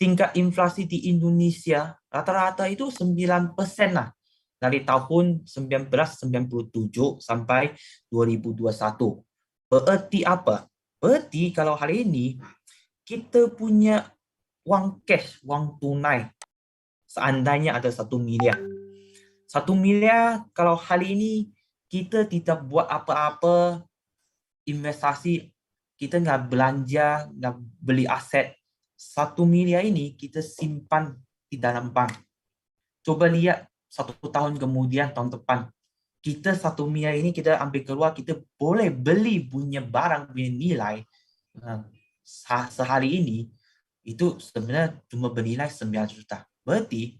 tingkat inflasi di Indonesia rata-rata itu 9% lah dari tahun 1997 sampai 2021. Berarti apa? Berarti kalau hari ini kita punya uang cash, uang tunai, seandainya ada 1 miliar. 1 miliar kalau hari ini kita tidak buat apa-apa investasi, kita nggak belanja, nggak beli aset, 1 miliar ini kita simpan di dalam bank. Coba lihat 1 tahun kemudian, tahun depan, kita 1 miliar ini kita ambil keluar, kita boleh beli punya barang punya nilai sehari ini itu sebenarnya cuma bernilai 9 juta. Berarti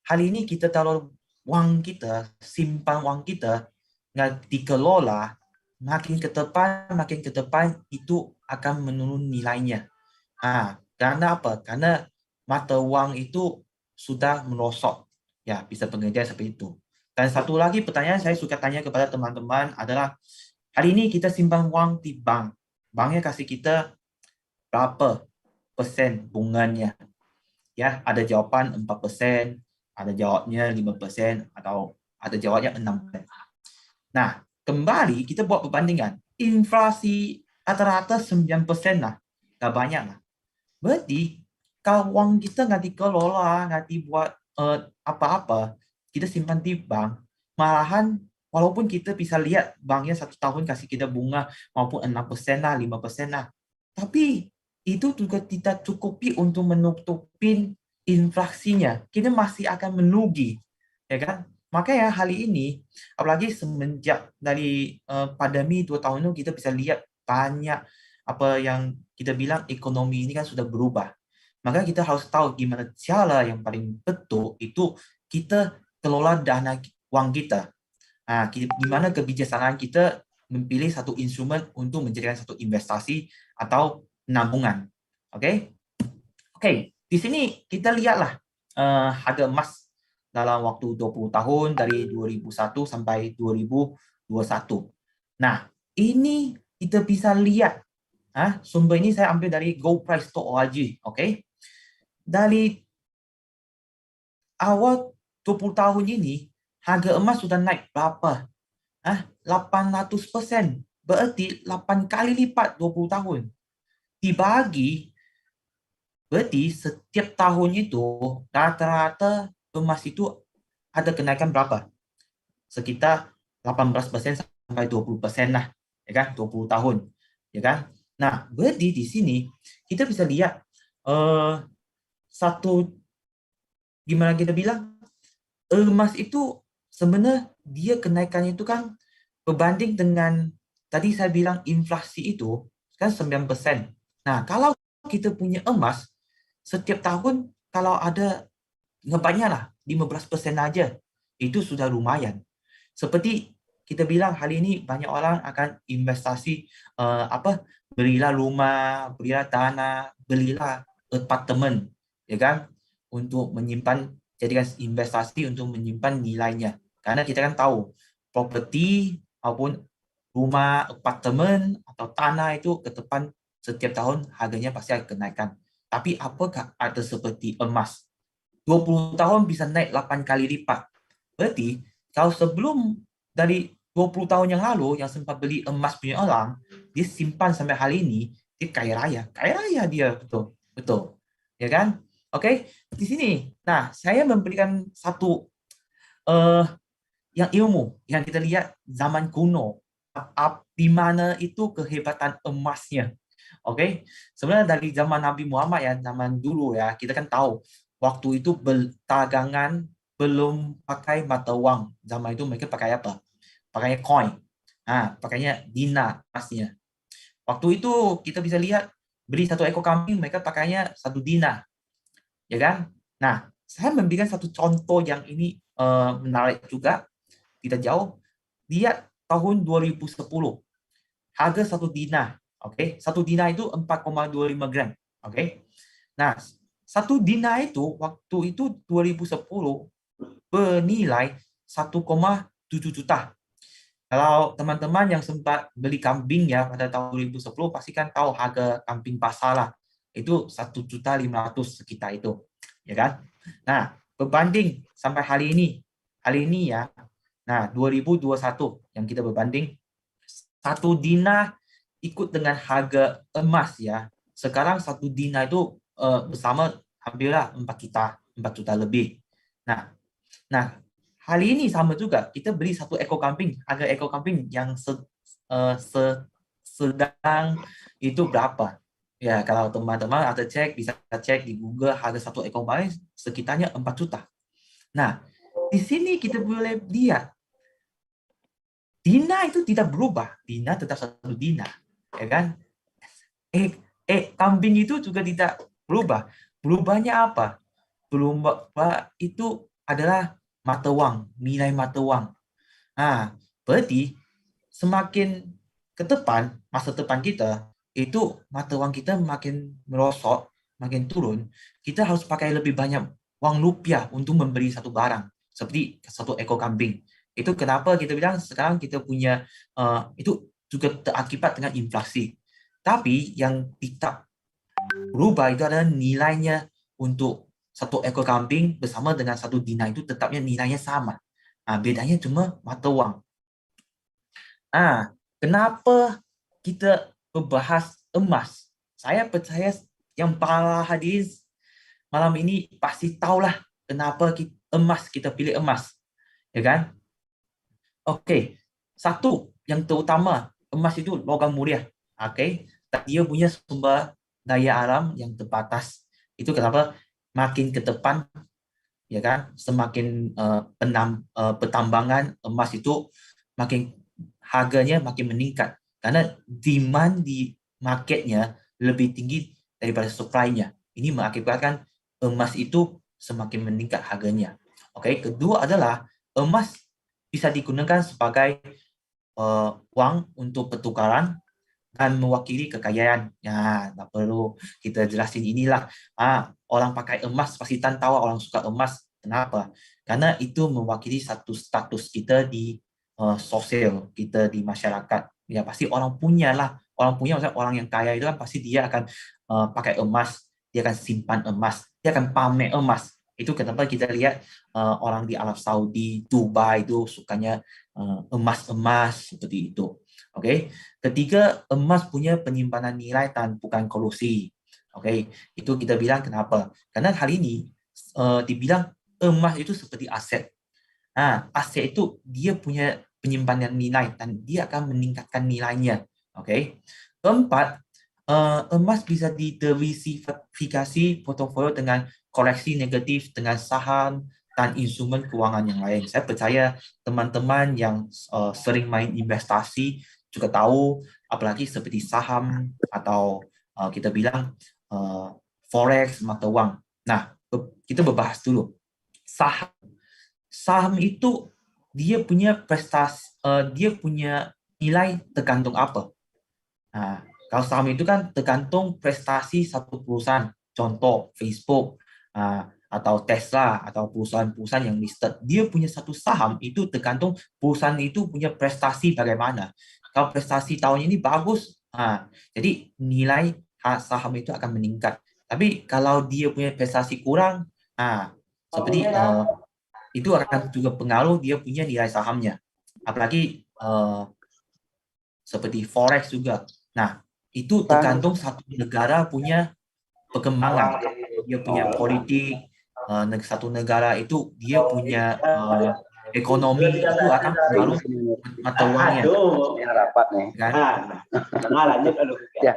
hari ini kita taruh uang kita, simpan uang kita, nggak dikelola, makin ke depan itu akan menurun nilainya. Karena apa? Karena mata uang itu sudah merosot. Ya, bisa pengertian seperti itu. Dan satu lagi pertanyaan saya suka tanya kepada teman-teman adalah, hari ini kita simpan uang di bank. Banknya kasih kita berapa persen bunganya? Ya, ada jawaban 4%, ada jawabnya 5%, atau ada jawabnya 6%. Nah, kembali kita buat perbandingan. Inflasi rata-rata 9% lah. Gak banyak lah. Berarti, kalau uang kita nggak dikelola, nggak dibuat apa-apa, kita simpan di bank, malahan walaupun kita bisa lihat banknya 1 tahun kasih kita bunga maupun 6% lah, 5% lah. Tapi, itu juga tidak cukupi untuk menutupin inflasinya. Kita masih akan merugi. Ya kan? Makanya hari ini, apalagi semenjak dari pandemi 2 tahun itu, kita bisa lihat banyak apa yang kita bilang ekonomi ini kan sudah berubah. Maka kita harus tahu gimana cara yang paling betul itu kita kelola dana uang kita. Gimana kebijaksanaan kita memilih satu instrumen untuk menjadikan satu investasi atau nabungan. Oke? Oke, di sini kita lihatlah harga emas dalam waktu 20 tahun dari 2001 sampai 2021. Nah, ini kita bisa lihat. Sumber ini saya ambil dari goldprice.org. Oke. Dari awal 20 tahun ini, harga emas sudah naik berapa? 800%. Berarti 8 kali lipat 20 tahun. Dibagi, berarti setiap tahun itu rata-rata emas itu ada kenaikan berapa? Sekitar 18% sampai 20% lah, ya kan? 20 tahun, ya kan? Nah, berarti di sini kita bisa lihat gimana kita bilang, emas itu sebenarnya dia kenaikannya itu kan berbanding dengan tadi saya bilang inflasi itu kan 9%. Nah, kalau kita punya emas setiap tahun kalau ada nggak banyak lah 15% aja, itu sudah lumayan. Seperti kita bilang hari ini banyak orang akan investasi belilah rumah, belilah tanah, belilah apartemen, ya kan, untuk menyimpan, jadikan investasi untuk menyimpan nilainya. Karena kita kan tahu properti maupun rumah, apartemen atau tanah itu ke depan setiap tahun harganya pasti akan kenaikan. Tapi apakah ada seperti emas? 20 tahun bisa naik 8 kali lipat. Berarti kalau sebelum dari 20 tahun yang lalu yang sempat beli emas punya orang, dia simpan sampai hari ini, dia kaya raya. Kaya raya dia, betul. Betul. Ya kan? Oke, di sini. Nah, saya memberikan satu yang ilmu yang kita lihat zaman kuno, di mana itu kehebatan emasnya. Oke, sebenarnya dari zaman Nabi Muhammad ya, zaman dulu ya, kita kan tahu waktu itu perdagangan belum pakai mata uang. Zaman itu mereka pakai apa? Pakai coin. Pakainya dinar emasnya. Waktu itu kita bisa lihat beli 1 ekor kambing mereka pakainya 1 dinar. Ya kan? Nah, saya memberikan satu contoh yang ini menarik juga, tidak jauh. Lihat tahun 2010. Harga 1 dinar. Oke, 1 dinar itu 4,25 gram. Oke. Nah, 1 dinar itu waktu itu 2010 bernilai 1,7 juta. Kalau teman-teman yang sempat beli kambing ya pada tahun 2010 pasti kan tahu harga kambing pasar lah. itu 1.500.000 sekitar itu, ya kan? Nah, berbanding sampai hari ini ya. Nah, 2021 yang kita berbanding, satu dinar ikut dengan harga emas ya. Sekarang satu dinar itu bersama hampirlah 4 juta, 4 juta lebih. Nah, nah hari ini sama juga kita beli satu ekor kambing, harga ekor kambing yang sedang itu berapa? Ya, kalau teman-teman ada cek, bisa cek di Google harga satu ekor kambing sekitarnya 4 juta. Nah, di sini kita boleh lihat Dina itu tidak berubah, Dina tetap satu Dina, ya kan? Kambing itu juga tidak berubah. Berubahnya apa? Berubah itu adalah mata uang, nilai mata uang. Nah, berarti semakin ke depan, masa depan kita, itu mata uang kita makin merosot, makin turun, kita harus pakai lebih banyak uang rupiah untuk membeli satu barang, seperti satu ekor kambing. Itu kenapa kita bilang sekarang kita punya, itu juga terakibat dengan inflasi. Tapi yang tidak berubah itu adalah nilainya untuk satu ekor kambing bersama dengan satu dinar itu tetapnya nilainya sama. Nah, bedanya cuma mata uang. Kenapa kita membahas emas? Saya percaya yang para hadirin malam ini pasti tahulah kenapa kita pilih emas, ya kan? Oke, satu yang terutama emas itu logam mulia, oke? Dia punya sumber daya alam yang terbatas. Itu kenapa makin ke depan, ya kan? Semakin pertambangan emas itu makin harganya makin meningkat karena demand di marketnya lebih tinggi daripada supply-nya. Ini mengakibatkan emas itu semakin meningkat harganya. Oke, kedua adalah emas bisa digunakan sebagai uang untuk pertukaran dan mewakili kekayaan. Ya, tak perlu kita jelasin inilah. Orang pakai emas pasti tahu orang suka emas. Kenapa? Karena itu mewakili satu status kita di sosial, kita di masyarakat. Ya pasti orang punya lah. Orang punya, maksudnya orang yang kaya itu kan pasti dia akan pakai emas, dia akan simpan emas, dia akan pamer emas. Itu kenapa kita lihat orang di Arab Saudi, Dubai itu sukanya emas-emas seperti itu. Oke. Ketiga, emas punya penyimpanan nilai dan bukan kolusi. Oke, itu kita bilang kenapa? Karena hari ini dibilang emas itu seperti aset. Nah, aset itu dia punya penyimpanan nilai dan dia akan meningkatkan nilainya. Oke. Keempat, emas bisa didiversifikasi portofolio dengan koleksi negatif dengan saham dan instrumen keuangan yang lain. Saya percaya teman-teman yang sering main investasi juga tahu, apalagi seperti saham atau kita bilang forex, mata uang. Nah, kita berbahas dulu. Saham itu dia punya nilai tergantung apa? Nah, kalau saham itu kan tergantung prestasi satu perusahaan. Contoh Facebook atau Tesla atau perusahaan-perusahaan yang listed. Dia punya satu saham itu tergantung perusahaan itu punya prestasi bagaimana. Kalau prestasi tahun ini bagus, jadi nilai saham itu akan meningkat. Tapi kalau dia punya prestasi kurang, seperti itu akan juga pengaruh dia punya nilai sahamnya. Apalagi seperti forex juga. Nah, itu tergantung satu negara punya perkembangan. Dia punya politik, satu negara itu dia punya ekonomi itu akan pengaruh mata uangnya. Yang rapat nih. Kan? Lanjut dulu. Ya.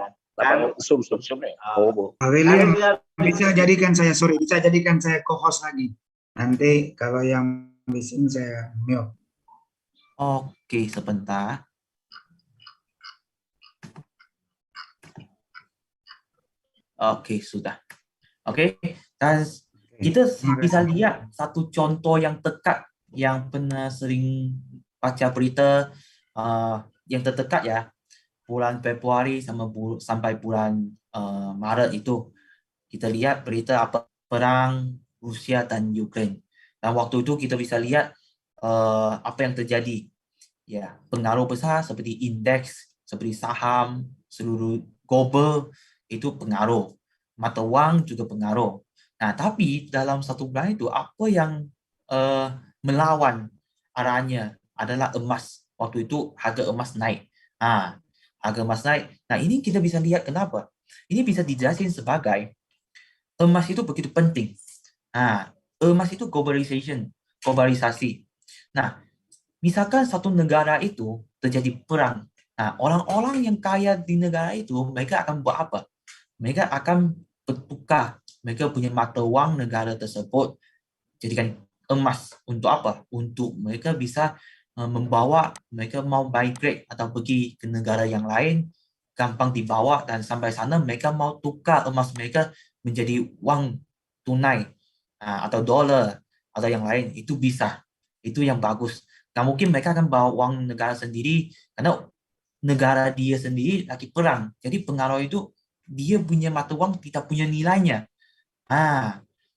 Sum. Pak William, bisa jadikan saya co-host lagi. Nanti kalau yang bising saya mute. Oke, sebentar. Oke, sudah. Oke, dan kita bisa lihat satu contoh yang dekat yang pernah sering baca berita yang terdekat ya, bulan Februari sampai bulan Maret itu kita lihat berita apa perang Rusia dan Ukraine. Dan waktu itu kita bisa lihat apa yang terjadi. Ya, pengaruh besar seperti indeks, seperti saham, seluruh global itu pengaruh. mata wang juga pengaruh. Nah, tapi dalam satu bulan itu apa yang melawan arahnya adalah emas. Waktu itu harga emas naik. Harga emas naik. Nah, ini kita bisa lihat kenapa. Ini bisa dijelasin sebagai emas itu begitu penting. Emas itu globalisasi. Nah, misalkan satu negara itu terjadi perang. Nah, orang-orang yang kaya di negara itu, mereka akan buat apa? Mereka akan bertukar. Mereka punya mata wang negara tersebut jadikan emas. Untuk apa? Untuk mereka bisa membawa, mereka mau migrate atau pergi ke negara yang lain, gampang dibawa, dan sampai sana mereka mau tukar emas mereka menjadi uang tunai atau dolar atau yang lain. Itu bisa. Itu yang bagus. Nah, mungkin mereka akan bawa uang negara sendiri karena negara dia sendiri lagi perang. Jadi pengaruh itu dia punya mata uang tidak punya nilainya.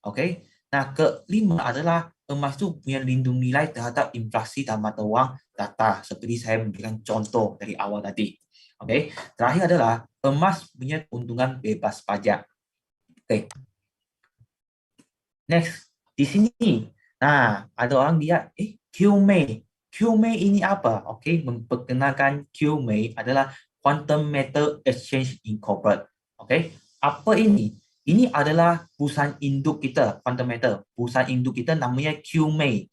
Oke. Nah, kelima adalah emas itu punya lindung nilai terhadap inflasi dan mata uang data. Seperti saya memberikan contoh dari awal tadi. Oke. Terakhir adalah emas punya keuntungan bebas pajak. Oke. Next, di sini. Nah, ada orang lihat, QMAI. QMAI ini apa? Oke, memperkenalkan QMAI adalah Quantum Metal Exchange Incorporated. Oke, apa ini? Ini adalah perusahaan induk kita, Quantum Metal. Perusahaan induk kita namanya QMAI.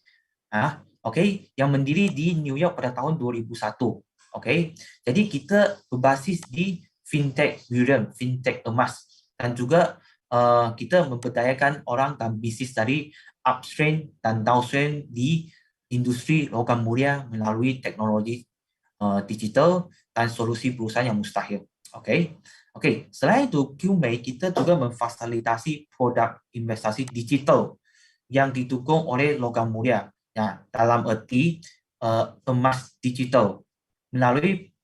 Oke, yang mendiri di New York pada tahun 2001. Oke, jadi kita berbasis di fintech William, fintech emas, dan juga kita memberdayakan orang dan bisnis dari upstream dan downstream di industri logam mulia melalui teknologi digital dan solusi perusahaan yang mustahil. Oke. Selain itu, QMAI kita juga memfasilitasi produk investasi digital yang didukung oleh logam mulia. Nah, dalam arti emas digital melalui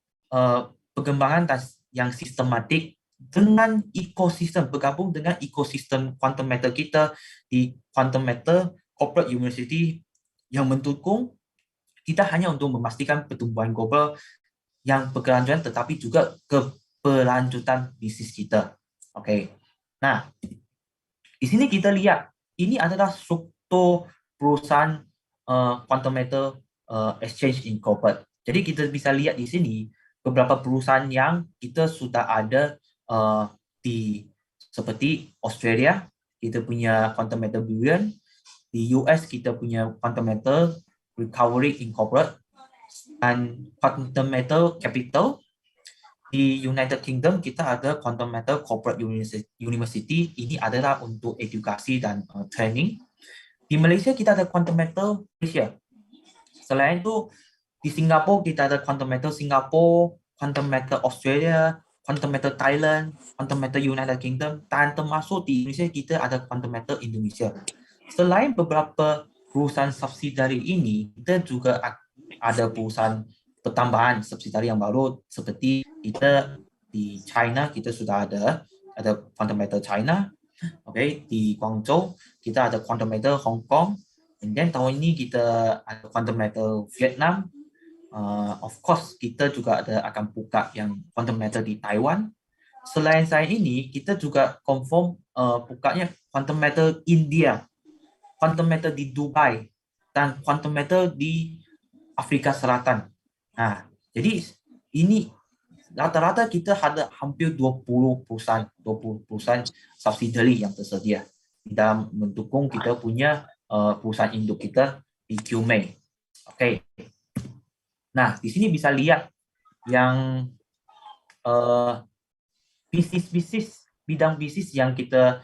pengembangan yang sistematik dengan ekosistem, bergabung dengan ekosistem quantum metal kita di Quantum Metal Corporate University yang mendukung kita hanya untuk memastikan pertumbuhan global yang berkelanjutan tetapi juga keberlanjutan bisnis kita. Oke. Nah, di sini kita lihat ini adalah struktur perusahaan Quantum Metal Exchange Incorporated. Jadi kita bisa lihat di sini beberapa perusahaan yang kita sudah ada di seperti Australia, kita punya Quantum Metal Bullion, di US kita punya Quantum Metal Recovery Incorporated, dan Quantum Metal Capital. Di United Kingdom kita ada Quantum Metal Corporate University, ini adalah untuk edukasi dan training. Di Malaysia kita ada Quantum Metal Malaysia. Selain itu di Singapura kita ada Quantum Metal Singapura, Quantum Metal Australia, Quantum Metal Thailand, Quantum Metal United Kingdom, dan termasuk di Indonesia kita ada Quantum Metal Indonesia. Selain beberapa perusahaan subsidiari ini, kita juga ada perusahaan pertambahan subsidiari yang baru, seperti kita di China kita sudah ada Quantum Metal China. Oke, di Guangzhou kita ada Quantum Metal Hong Kong. And then tahun ini kita ada Quantum Metal Vietnam. Of course, kita juga akan buka yang Quantum Metal di Taiwan. Selain ini, kita juga confirm bukanya Quantum Metal India, Quantum Metal di Dubai, dan Quantum Metal di Afrika Selatan. Nah, jadi ini rata-rata kita ada hampir 20 perusahaan subsidiary yang tersedia dalam mendukung kita punya perusahaan induk kita di QMAI. Oke. Nah, di sini bisa lihat yang bidang bisnis yang kita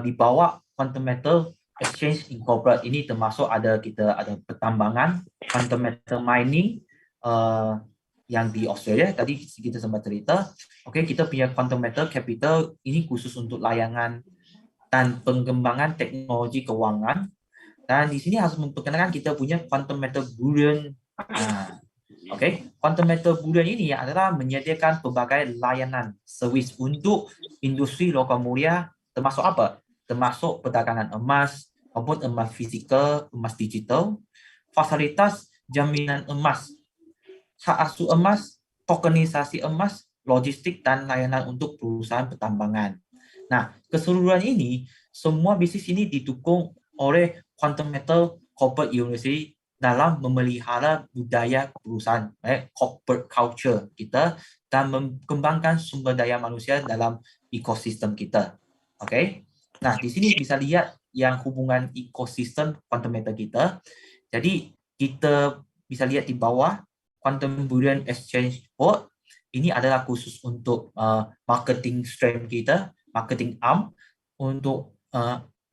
dibawa Quantum Metal Exchange Incorporated ini, termasuk kita ada pertambangan, Quantum Metal Mining yang di Australia tadi kita sempat cerita. Oke, kita punya Quantum Metal Capital, ini khusus untuk layanan dan pengembangan teknologi keuangan. Dan di sini harus memperkenalkan kita punya Quantum Metal Bullion. Oke, Quantum Metal Bullion ini adalah menyediakan berbagai layanan servis untuk industri logam mulia, termasuk apa? Termasuk perdagangan emas, maupun emas fisikal, emas digital, fasilitas jaminan emas, hak asuh emas, tokenisasi emas, logistik, dan layanan untuk perusahaan pertambangan. Nah, keseluruhan ini, semua bisnis ini didukung oleh Quantum Metal Corporate University dalam memelihara budaya perusahaan, corporate culture kita, dan mengembangkan sumber daya manusia dalam ekosistem kita. Oke. Nah, di sini bisa lihat yang hubungan ekosistem Quantum Metal kita. Jadi, kita bisa lihat di bawah Quantum Bullion Exchange Board. Ini adalah khusus untuk marketing strength kita, marketing arm, untuk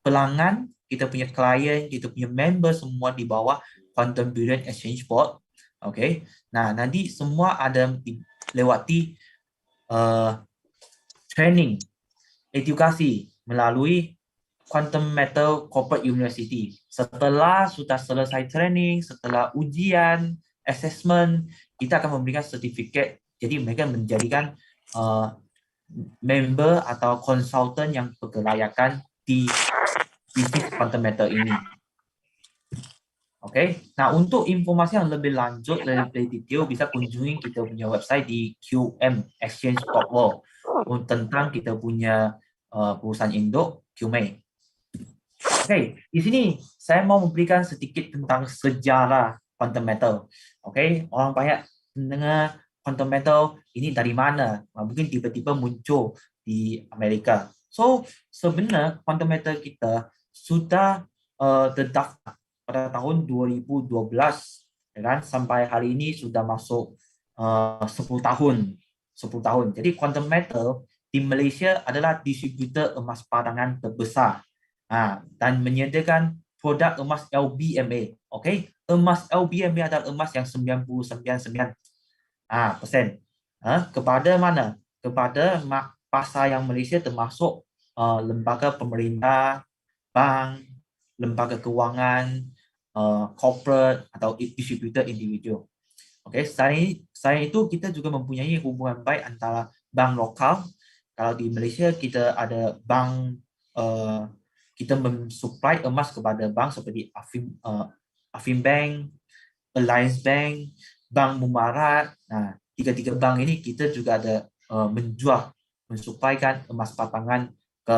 pelanggan, kita punya klien, kita punya member semua di bawah Quantum Bullion Exchange Board. Oke. Nah, nanti semua ada lewati training, edukasi melalui Quantum Metal Corporate University. Setelah sudah selesai training, setelah ujian, assessment, kita akan memberikan sertifikat. Jadi mereka menjadikan member atau konsultan yang berkelayakan di bisnis Quantum Metal ini. Oke. Nah, untuk informasi yang lebih lanjut, lebih detail, bisa kunjungi kita punya website di qmexchange.world tentang kita punya perusahaan induk QME. Oke, di sini saya mau memberikan sedikit tentang sejarah Quantum Metal. Oke, orang banyak mendengar Quantum Metal ini dari mana? Mungkin tiba-tiba muncul di Amerika. So, sebenarnya Quantum Metal kita sudah terdaftar pada tahun 2012, ya kan? Sampai hari ini sudah masuk 10 tahun. 10 tahun. Jadi Quantum Metal di Malaysia adalah distributor emas batangan terbesar. Dan menyediakan produk emas LBMA. Okay? Emas LBMA adalah emas yang 99,9% kepada mana? Kepada pasar yang Malaysia termasuk lembaga pemerintah, bank, lembaga keuangan, corporate atau distributor individual. Okay? Selain itu kita juga mempunyai hubungan baik antara bank lokal. Kalau di Malaysia kita ada bank kita mensupply emas kepada bank seperti Afim Bank, Alliance Bank, Bank Mumarat. Nah, tiga-tiga bank ini kita juga ada mensuplaikan emas batangan ke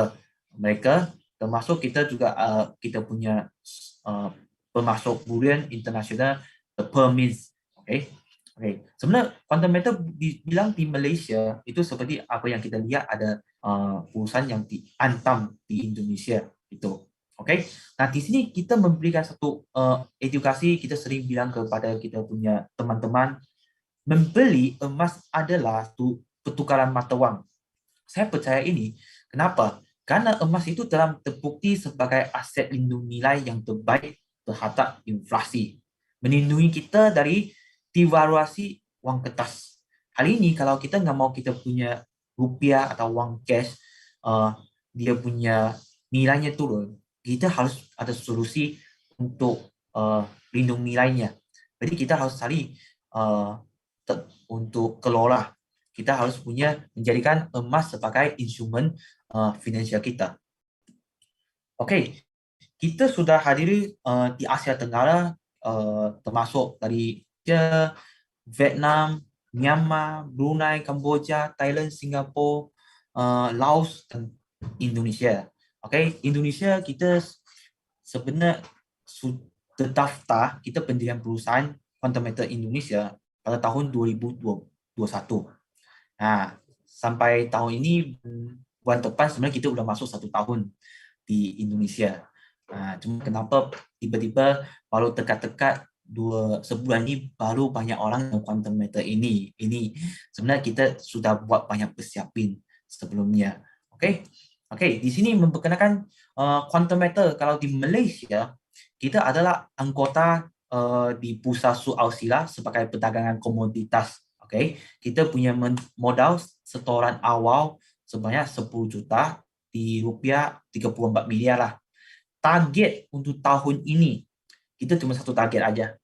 mereka. Termasuk kita juga kita punya pemasok bullion internasional permits. Okay. Sebenarnya Quantum Metal dibilang di Malaysia itu seperti apa yang kita lihat ada perusahaan yang diantam di Indonesia. Itu, oke. Nah, di sini kita memberikan satu edukasi. Kita sering bilang kepada kita punya teman-teman, membeli emas adalah pertukaran mata wang. Saya percaya ini. Kenapa? Karena emas itu telah terbukti sebagai aset lindung nilai yang terbaik terhadap inflasi, melindungi kita dari devaluasi wang kertas. Kali ini kalau kita nggak mau kita punya rupiah atau wang cash, dia punya nilainya turun, kita harus ada solusi untuk lindung nilainya. Jadi kita harus cari untuk kelola. Kita harus menjadikan emas sebagai instrumen finansial kita. Oke, kita sudah hadiri di Asia Tenggara, termasuk dari Vietnam, Myanmar, Brunei, Kamboja, Thailand, Singapura, Laos, dan Indonesia. Oke, Indonesia kita sebenarnya sudah daftar, kita pendirian perusahaan Quantum Metal Indonesia pada tahun 2021. Nah, sampai tahun ini bulan depan sebenarnya kita udah masuk 1 tahun di Indonesia. Nah, cuma kenapa tiba-tiba baru dekat-dekat sebulan ini baru banyak orang yang Quantum Metal ini sebenarnya kita sudah buat banyak persiapin sebelumnya. Oke. Di sini memperkenalkan Quantum Metal. Kalau di Malaysia kita adalah anggota di Bursa Sur Ausila sebagai perdagangan komoditas. Oke. Kita punya modal setoran awal sebanyak 10 juta di rupiah 34 miliar lah. Target untuk tahun ini kita cuma satu target aja.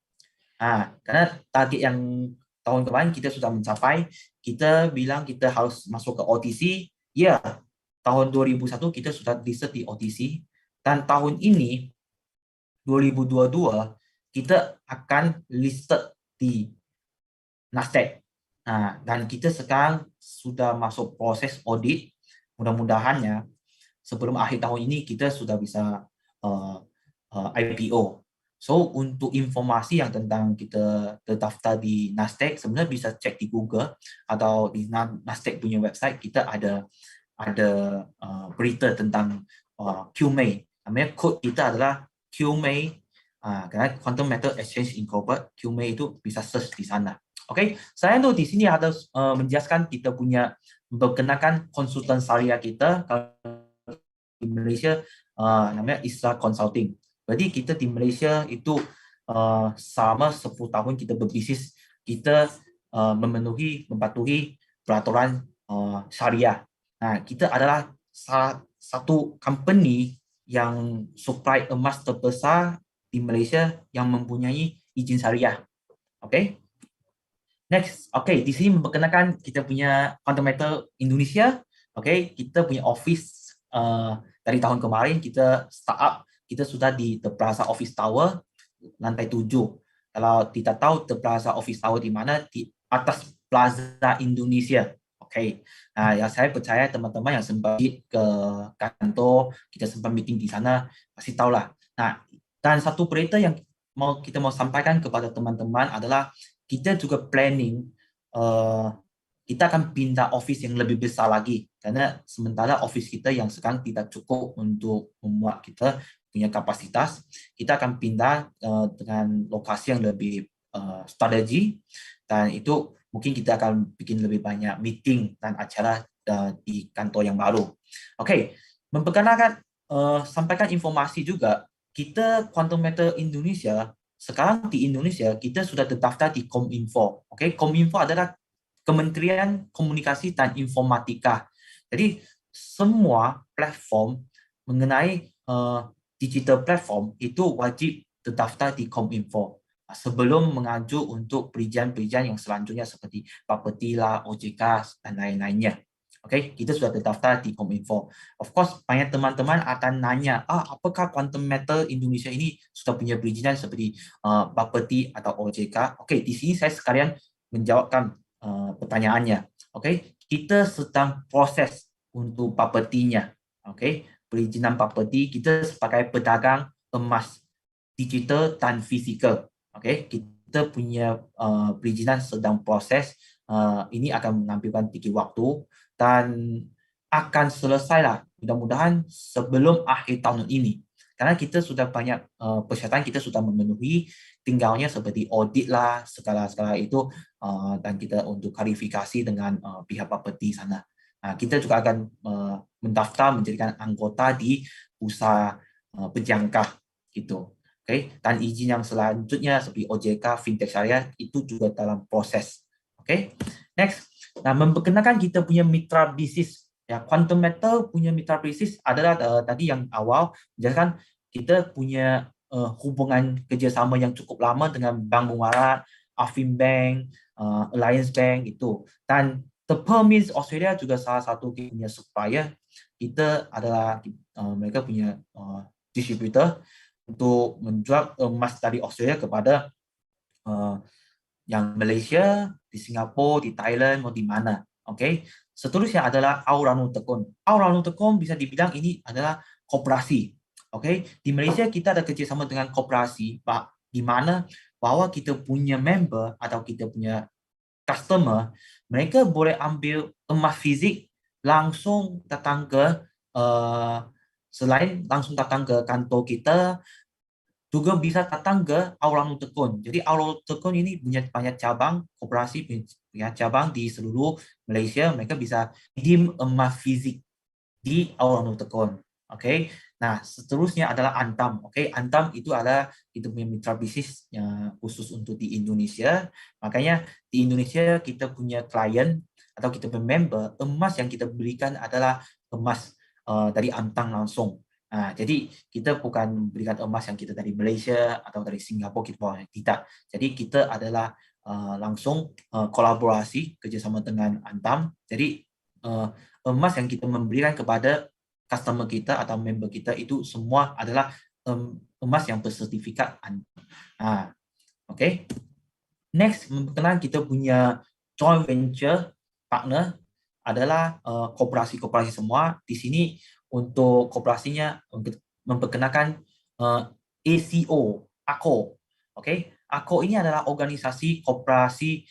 Karena target yang tahun kemarin kita sudah mencapai, kita bilang kita harus masuk ke OTC. Ya, tahun 2001 kita sudah listed di OTC, dan tahun ini 2022 kita akan listed di Nasdaq. Dan kita sekarang sudah masuk proses audit. Mudah-mudahannya sebelum akhir tahun ini kita sudah bisa IPO. So untuk informasi yang tentang kita terdaftar di Nasdaq, sebenarnya bisa cek di Google atau di Nasdaq punya website. Kita ada berita tentang QMA. Namanya kod kita adalah QMA, karena Quantum Metal Exchange Incorporated. QMA itu bisa search di sana. Oke, saya tuh di sini harus menjelaskan kita punya memperkenalkan konsultan syariah kita. Kalau di Malaysia namanya Isra Consulting. Jadi kita di Malaysia itu selama 10 tahun kita berbisnis, kita mematuhi peraturan syariah. Nah, kita adalah salah satu company yang supply emas terbesar di Malaysia yang mempunyai izin syariah. Oke. Next, di sini memperkenalkan kita punya Quantum Metal Indonesia. Kita punya office dari tahun kemarin, kita startup, kita sudah di The Plaza Office Tower, lantai 7. Kalau tidak tahu The Plaza Office Tower di mana, di atas Plaza Indonesia. Nah, ya saya percaya teman-teman yang sempat ke kantor, kita sempat meeting di sana, pasti tahulah. Nah, dan satu berita yang kita mau sampaikan kepada teman-teman adalah kita juga planning kita akan pindah office yang lebih besar lagi, karena sementara office kita yang sekarang tidak cukup untuk memuat kita punya kapasitas. Kita akan pindah dengan lokasi yang lebih strategi, dan itu mungkin kita akan bikin lebih banyak meeting dan acara di kantor yang baru. Memperkenalkan sampaikan informasi juga, kita Quantum Metal Indonesia sekarang di Indonesia kita sudah terdaftar di Kominfo. Kominfo adalah Kementerian Komunikasi dan Informatika. Jadi semua platform mengenai digital platform itu wajib terdaftar di Kominfo sebelum mengacu untuk perizinan-perizinan yang selanjutnya seperti Bapeti-lah, OJK dan lain-lainnya. Kita sudah terdaftar di Kominfo. Of course, banyak teman-teman akan nanya, apakah Quantum Metal Indonesia ini sudah punya perizinan seperti Bapeti atau OJK? Di sini saya sekalian menjawabkan pertanyaannya. Kita sedang proses untuk Bapetinya. Perizinan Bapeti kita sebagai pedagang emas digital dan fisikal. Kita punya perizinan sedang proses. Ini akan menampilkan sedikit waktu dan akan selesai lah mudah-mudahan sebelum akhir tahun ini, karena kita sudah banyak persyaratan kita sudah memenuhi, tinggalnya seperti audit lah segala itu, dan kita untuk klarifikasi dengan pihak Bapeti sana. Nah, kita juga akan mendaftar menjadikan anggota di Bursa Berjangka gitu. Dan izin yang selanjutnya seperti OJK, fintech syariah itu juga dalam proses. Next. Nah, memperkenalkan kita punya mitra bisnis. Ya, Quantum Metal punya mitra bisnis adalah tadi yang awal menjelaskan kita punya hubungan kerjasama yang cukup lama dengan Bank Muamalat, Affinbank, Alliance Bank itu. Dan The Permins Australia juga salah satu punya supplier. Kita adalah mereka punya distributor untuk menjual emas dari Australia kepada yang Malaysia, di Singapura, di Thailand, mau di mana. Seterusnya adalah Auranu Tekun. Auranu Tekun bisa dibilang ini adalah koperasi. Di Malaysia kita ada kerjasama dengan koperasi, Pak, di mana bahwa kita punya member atau kita punya customer, mereka boleh ambil emas fizik langsung datang ke selain langsung datang ke kantor kita, juga bisa datang ke Auranu Tekun. Jadi Auranu Tekun ini punya banyak cabang, koperasi punya cabang di seluruh Malaysia. Mereka bisa redeem emas fizik di Auranu Tekun. Nah, seterusnya adalah Antam. Antam itu adalah kita punya mitra bisnis yang khusus untuk di Indonesia. Makanya di Indonesia kita punya klien atau kita punya member, emas yang kita berikan adalah emas dari Antam langsung. Nah, jadi kita bukan memberikan emas yang kita dari Malaysia atau dari Singapura, tidak. Jadi kita adalah langsung kolaborasi kerjasama dengan Antam. Jadi emas yang kita memberikan kepada customer kita atau member kita itu semua adalah emas yang bersertifikat Antam. Nah, Next, memperkenalkan kita punya joint venture partner adalah koperasi-koperasi semua. Di sini untuk koperasinya untuk memperkenalkan ACO. Oke, ACO ini adalah organisasi koperasi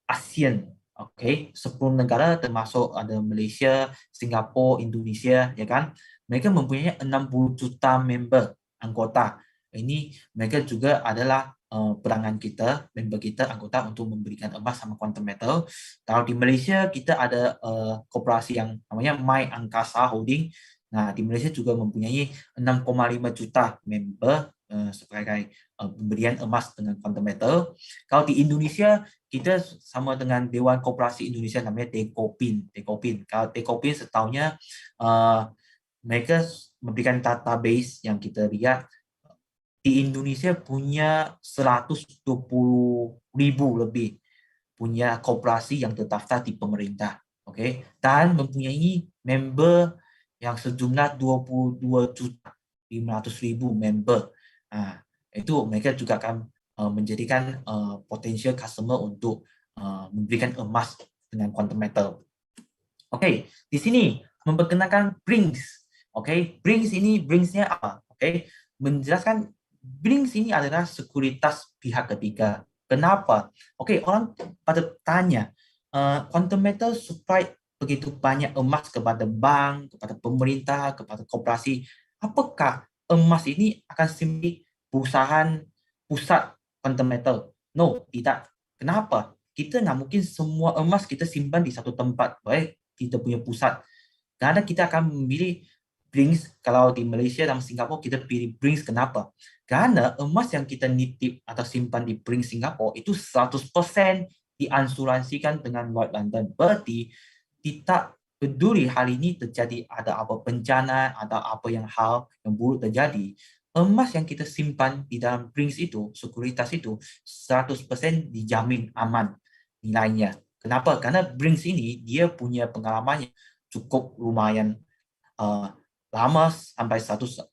ASEAN. Oke, 10 negara termasuk ada Malaysia, Singapura, Indonesia, ya kan? Mereka mempunyai 60 juta member anggota. Ini mereka juga adalah perangan kita, member kita, anggota untuk memberikan emas sama quantum metal. Kalau di Malaysia kita ada koperasi yang namanya My Angkasa Holding. Nah, di Malaysia juga mempunyai 6,5 juta member sebagai pemberian emas dengan quantum metal. Kalau di Indonesia kita sama dengan Dewan Koperasi Indonesia namanya Dekopin. Kalau Dekopin setahunya mereka memberikan database yang kita lihat di Indonesia punya 120.000 lebih punya koperasi yang terdaftar di pemerintah, oke, dan mempunyai member yang sejumlah 22.500.000 member. Nah, itu mereka juga akan menjadikan potential customer untuk memberikan emas dengan quantum metal. Oke, di sini memperkenalkan Brinks. Oke, Brinks-nya apa? Oke, menjelaskan Brinks ini adalah sekuritas pihak ketiga. Kenapa? Oke, orang pada tanya, quantum metal supply begitu banyak emas kepada bank, kepada pemerintah, kepada koperasi. Apakah emas ini akan simpan perusahaan pusat quantum metal? No, tidak. Kenapa? Kita nggak mungkin semua emas kita simpan di satu tempat, baik kita punya pusat. Karena kita akan memilih Brinks. Kalau di Malaysia dan Singapura kita pilih Brinks. Kenapa? Karena emas yang kita nitip atau simpan di Brinks Singapura itu 100% diasuransikan dengan Lloyd London. Berarti tidak peduli hari ini terjadi ada apa bencana, ada apa hal yang buruk terjadi, emas yang kita simpan di dalam Brinks itu, sekuritas itu 100% dijamin aman nilainya. Kenapa? Karena Brinks ini dia punya pengalamannya cukup lumayan lama sampai 150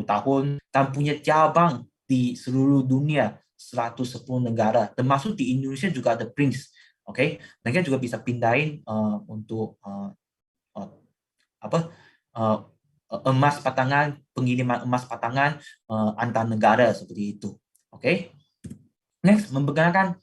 tahun dan punya cabang di seluruh dunia 110 negara termasuk di Indonesia juga ada Brinks. Oke, mereka juga bisa pindahin untuk emas patangan, pengiriman emas patangan antar negara seperti itu. Oke. Next, memperkenalkan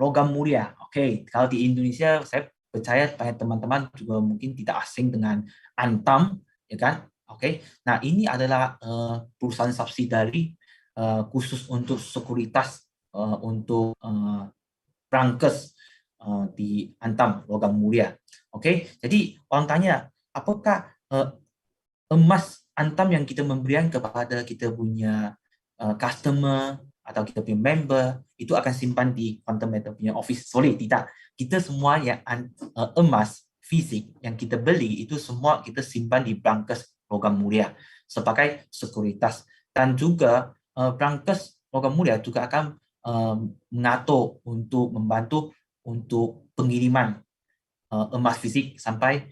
logam mulia. Oke, kalau di Indonesia saya percaya banyak teman-teman juga mungkin tidak asing dengan Antam, ya kan? Oke. Nah, ini adalah perusahaan subsidiari khusus untuk sekuritas untuk Prangkes di Antam logam mulia. Oke. Jadi orang tanya, apakah emas Antam yang kita memberikan kepada kita punya customer atau kita punya member itu akan simpan di quantum metal punya office? Sorry, tidak. Kita semua yang emas fisik yang kita beli itu semua kita simpan di Prangkes logam mulia sebagai sekuritas. Dan juga Prangkes logam mulia juga akan mengatur untuk membantu untuk pengiriman emas fisik sampai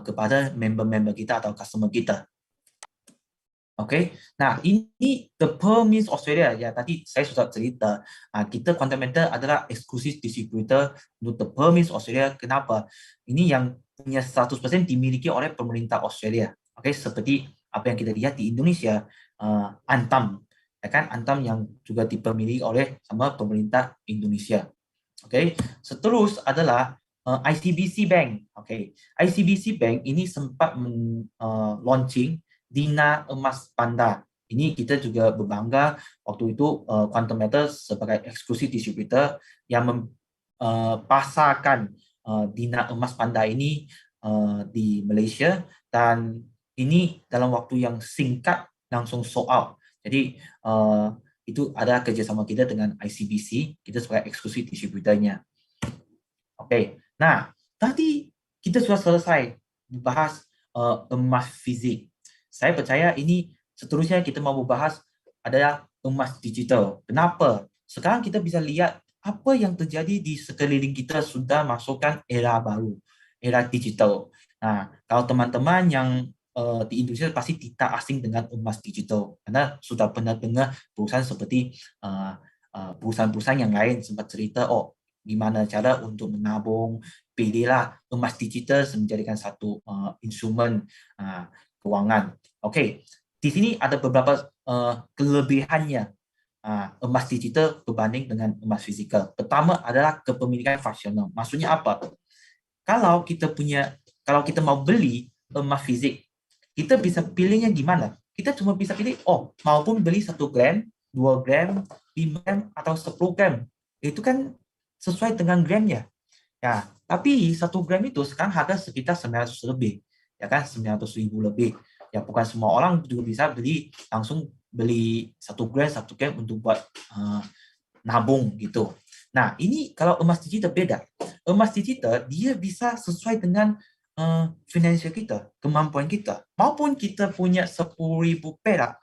kepada member-member kita atau customer kita. Oke, nah ini The Pearl Mint Australia ya, tadi saya sudah cerita kita Quantum Metal adalah eksklusif distributor untuk The Pearl Mint Australia. Kenapa? Ini yang punya 100% dimiliki oleh pemerintah Australia. Oke, seperti apa yang kita lihat di Indonesia, Antam, ya kan, Antam yang juga dimiliki oleh sama pemerintah Indonesia. Oke, seterus adalah ICBC Bank. Oke, ICBC Bank ini sempat launching Dina Emas Panda. Ini kita juga berbangga waktu itu Quantum Metal sebagai eksklusif distributor yang mempasarkan Dina Emas Panda ini di Malaysia, dan ini dalam waktu yang singkat langsung sold out. Jadi itu ada kerjasama kita dengan ICBC, kita sebagai eksklusif distributornya. Oke, nah tadi kita sudah selesai membahas emas fisik. Saya percaya ini seterusnya kita mau membahas adalah emas digital. Kenapa? Sekarang kita bisa lihat apa yang terjadi di sekeliling kita sudah masukkan era baru, era digital. Nah, kalau teman-teman yang di Indonesia pasti tidak asing dengan emas digital karena sudah pernah dengar perusahaan seperti perusahaan-perusahaan yang lain sempat cerita, oh gimana cara untuk menabung, pilihlah emas digital menjadikan satu instrumen keuangan. Oke, di sini ada beberapa kelebihannya emas digital berbanding dengan emas fizikal. Pertama adalah kepemilikan fractional. Maksudnya apa? Kalau kita mau beli emas fisik, kita bisa pilihnya gimana? Kita cuma bisa pilih, maupun beli 1 gram, 2 gram, 5 gram, atau 10 gram. Itu kan sesuai dengan gramnya. Ya, tapi 1 gram itu sekarang harga sekitar 900 lebih. Ya kan, 900.000 lebih. Ya, bukan semua orang juga bisa langsung beli 1 gram, 1 gram untuk buat nabung gitu. Nah, ini kalau emas digital beda. Emas digital, dia bisa sesuai dengan finansial kita, kemampuan kita. Maupun kita punya 10.000 perak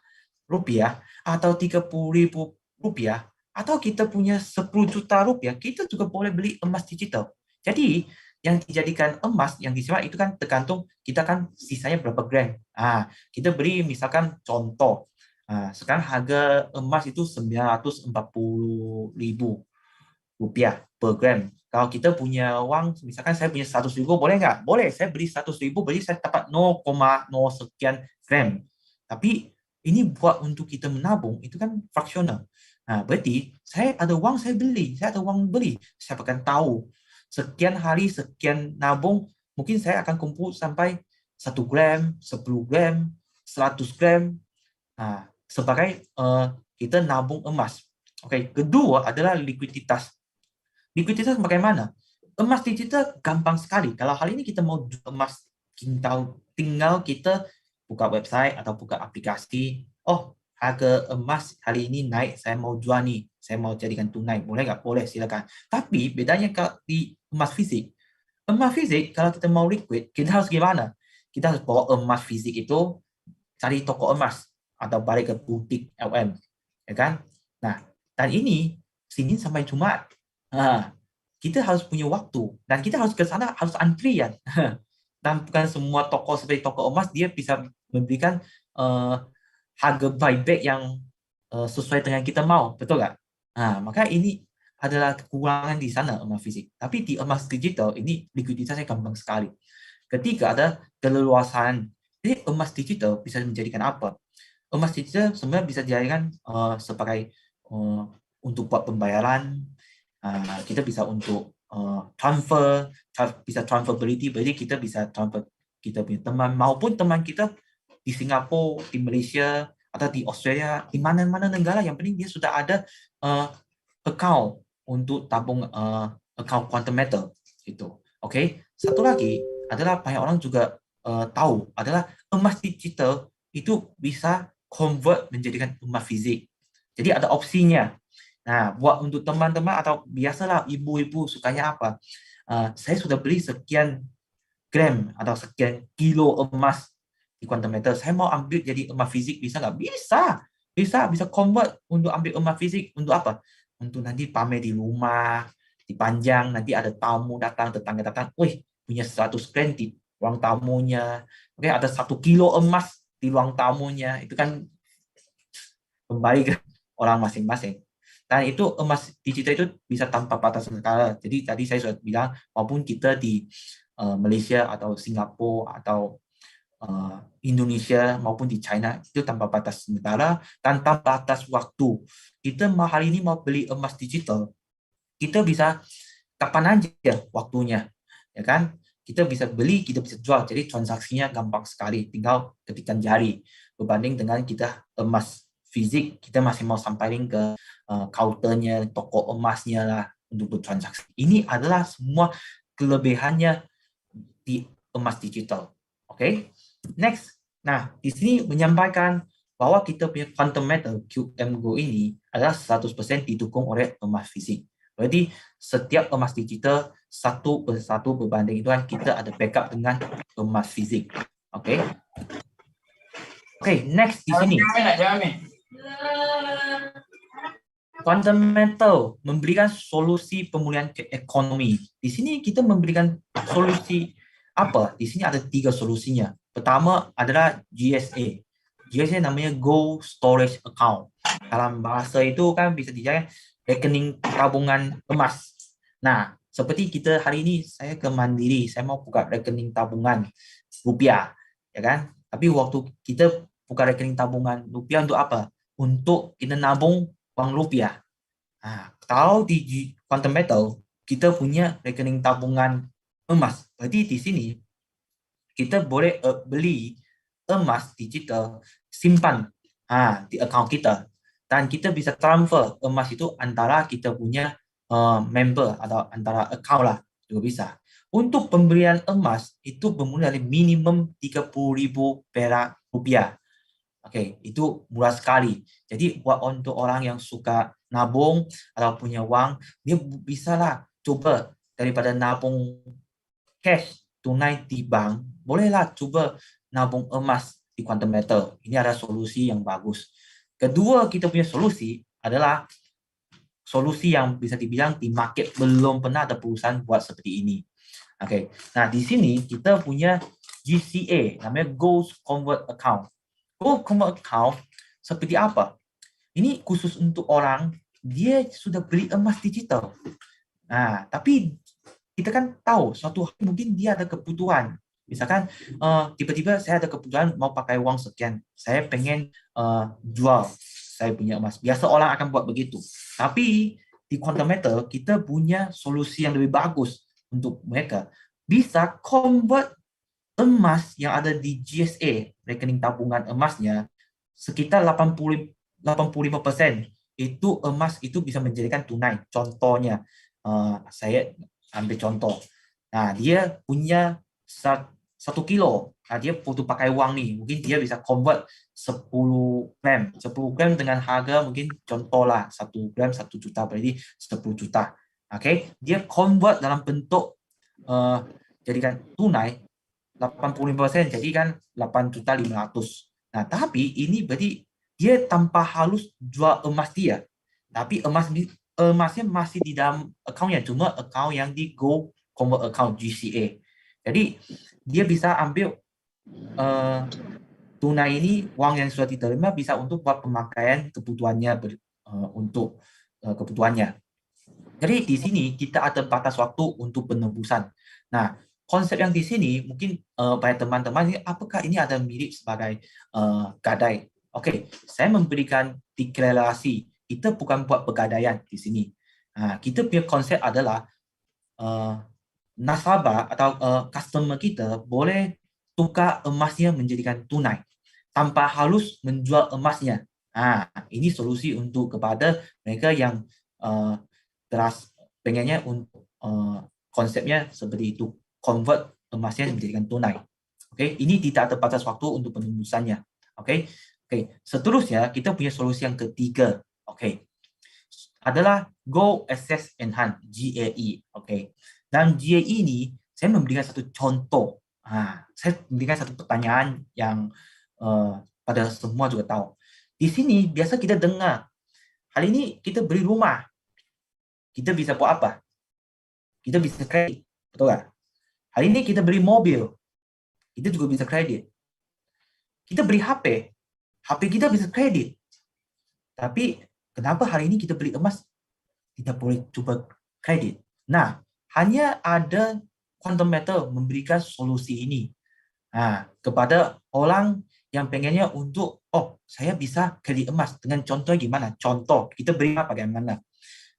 rupiah atau 30.000 rupiah atau kita punya 10 juta rupiah, kita juga boleh beli emas digital. Jadi yang dijadikan emas yang disewa itu kan tergantung kita kan sisanya berapa gram. Kita beli misalkan contoh, sekarang harga emas itu 940.000 rupiah per gram. Kalau kita punya uang, misalkan saya punya 100.000, boleh nggak? Boleh, saya beli 100.000, berarti saya dapat 0,0 sekian gram. Tapi ini buat untuk kita menabung, itu kan fraksional. Nah, berarti saya ada uang, saya ada uang beli. Saya akan tahu, sekian hari, sekian nabung, mungkin saya akan kumpul sampai 1 gram, 10 gram, 100 gram, sebagai kita nabung emas. Oke, kedua adalah likuiditas. Likuiditas bagaimana? Emas digital gampang sekali. Kalau hal ini kita mau jual emas, tinggal kita buka website atau buka aplikasi. Harga emas hari ini naik, saya mau jual nih, saya mau jadikan tunai. Boleh nggak? Boleh, silakan. Tapi bedanya kalau di emas fisik, kalau kita mau liquid, kita harus gimana? Kita harus bawa emas fisik itu, cari toko emas atau balik ke butik LM, ya kan? Nah, dan ini Senin sampai Jumat. Kita harus punya waktu dan kita harus ke sana, harus antrian. Dan bukan semua toko seperti toko emas dia bisa memberikan harga buyback yang sesuai dengan kita mau, betul nggak? Maka ini adalah kekurangan di sana emas fisik. Tapi di emas digital ini likuiditasnya gampang sekali. Ketika ada keleluasaan, jadi emas digital bisa menjadikan apa? Emas digital sebenarnya bisa dijadikan sebagai untuk buat pembayaran. Kita bisa untuk bisa transferability, berarti kita bisa transfer kita punya teman maupun teman kita di Singapura, di Malaysia, atau di Australia, di mana-mana negara, yang penting dia sudah ada account untuk tabung account quantum metal gitu. Oke. Satu lagi adalah banyak orang juga tahu adalah emas digital itu bisa convert menjadikan emas fisik. Jadi ada opsinya. Nah, buat untuk teman-teman atau biasalah ibu-ibu sukanya apa? Saya sudah beli sekian gram atau sekian kilo emas di quantum metal. Saya mau ambil jadi emas fisik, bisa nggak? Bisa convert untuk ambil emas fisik. Untuk apa? Untuk nanti pamer di rumah, dipanjang, nanti ada tamu datang, tetangga datang, punya 100 gram di ruang tamunya. Oke, ada 1 kilo emas di ruang tamunya. Itu kan kembali ke orang masing-masing. Dan itu emas digital itu bisa tanpa batas negara. Jadi tadi saya sudah bilang, maupun kita di Malaysia atau Singapura atau Indonesia maupun di China, itu tanpa batas negara, tanpa batas waktu. Kita hari ini mau beli emas digital, kita bisa kapan aja waktunya, ya kan? Kita bisa beli, kita bisa jual. Jadi transaksinya gampang sekali, tinggal ketikkan jari. Berbanding dengan kita emas fisik, kita masih mau sampaikan ke counternya, toko emasnya lah untuk bertransaksi. Ini adalah semua kelebihannya di emas digital. Oke, next. Nah, di sini menyampaikan bahwa kita punya quantum metal QMGO ini adalah 100% didukung oleh emas fisik. Berarti setiap emas digital satu persatu berbanding itu kan kita ada backup dengan emas fisik. Oke. Oke, next di sini. Quantum metal memberikan solusi pemulihan ekonomi. Di sini kita memberikan solusi apa? Di sini ada 3 solusinya. Pertama adalah GSA. GSA namanya Gold Storage Account. Dalam bahasa itu kan bisa dijadikan rekening tabungan emas. Nah, seperti kita hari ini, saya ke Mandiri, saya mau buka rekening tabungan rupiah, ya kan? Tapi waktu kita buka rekening tabungan rupiah untuk apa? Untuk kita nabung uang rupiah. Nah, kalau di Quantum Metal, kita punya rekening tabungan emas. Berarti di sini, kita boleh beli emas digital, simpan di account kita. Dan kita bisa transfer emas itu antara kita punya member atau antara account lah, juga bisa. Untuk pembelian emas itu bermula dari minimum 30.000 perak rupiah. Oke, itu murah sekali. Jadi buat untuk orang yang suka nabung atau punya uang, dia bisa lah coba daripada nabung cash tunai di bank, bolehlah coba nabung emas di Quantum Metal. Ini ada solusi yang bagus. Kedua, kita punya solusi adalah solusi yang bisa dibilang di market belum pernah ada perusahaan buat seperti ini. Oke, nah di sini kita punya GCA, namanya Gold Convert Account. Gold Convert Account seperti apa? Ini khusus untuk orang dia sudah beli emas digital. Nah, tapi kita kan tahu suatu hari mungkin dia ada kebutuhan. Misalkan tiba-tiba saya ada kebutuhan mau pakai uang sekian, saya pengen jual saya punya emas. Biasa orang akan buat begitu. Tapi di Quantum Metal kita punya solusi yang lebih bagus untuk mereka. Bisa convert emas yang ada di GSA, rekening tabungan emasnya, sekitar 85% itu emas itu bisa menjadikan tunai. Contohnya, saya ambil contoh. Nah, dia punya 1 kilo. Nah, dia butuh pakai uang nih. Mungkin dia bisa convert 10 gram. 10 gram dengan harga mungkin contoh lah 1 gram 1 juta, berarti 10 juta. Oke, dia convert dalam bentuk jadikan tunai 85%, jadi kan 8.500.000. Nah, tapi ini berarti dia tanpa harus jual emas dia. Tapi emasnya masih di dalam account-nya, cuma account yang di Go Convert Account GCA. Jadi dia bisa ambil tunai ini, uang yang sudah diterima bisa untuk buat pemakaian kebutuhannya untuk kebutuhannya. Jadi di sini kita ada batas waktu untuk penembusan. Nah, konsep yang di sini mungkin banyak teman-teman ini apakah ini ada mirip sebagai gadai? Oke, saya memberikan deklarasi. Kita bukan buat pegadaian di sini. Nah, kita punya konsep adalah nasabah atau customer kita boleh tukar emasnya menjadikan tunai tanpa harus menjual emasnya. Nah, ini solusi untuk kepada mereka yang pengennya untuk konsepnya seperti itu, convert emasnya menjadikan tunai. Oke, ini tidak ada batas waktu untuk penembusannya. Oke, seterusnya kita punya solusi yang ketiga. Oke, adalah Go Access Enhance GAE. Oke, dan GAE ini saya memberikan satu contoh. Saya memberikan satu pertanyaan yang pada semua juga tahu. Di sini biasa kita dengar, hari ini kita beli rumah, kita bisa buat apa? Kita bisa kredit, betul nggak? Hari ini kita beli mobil, kita juga bisa kredit. Kita beli HP, HP kita bisa kredit. Tapi kenapa hari ini kita beli emas tidak boleh coba kredit? Nah, hanya ada Quantum Metal memberikan solusi ini kepada orang yang pengennya untuk, saya bisa kredit emas. Dengan contoh gimana? Contoh, kita beli apa bagaimana?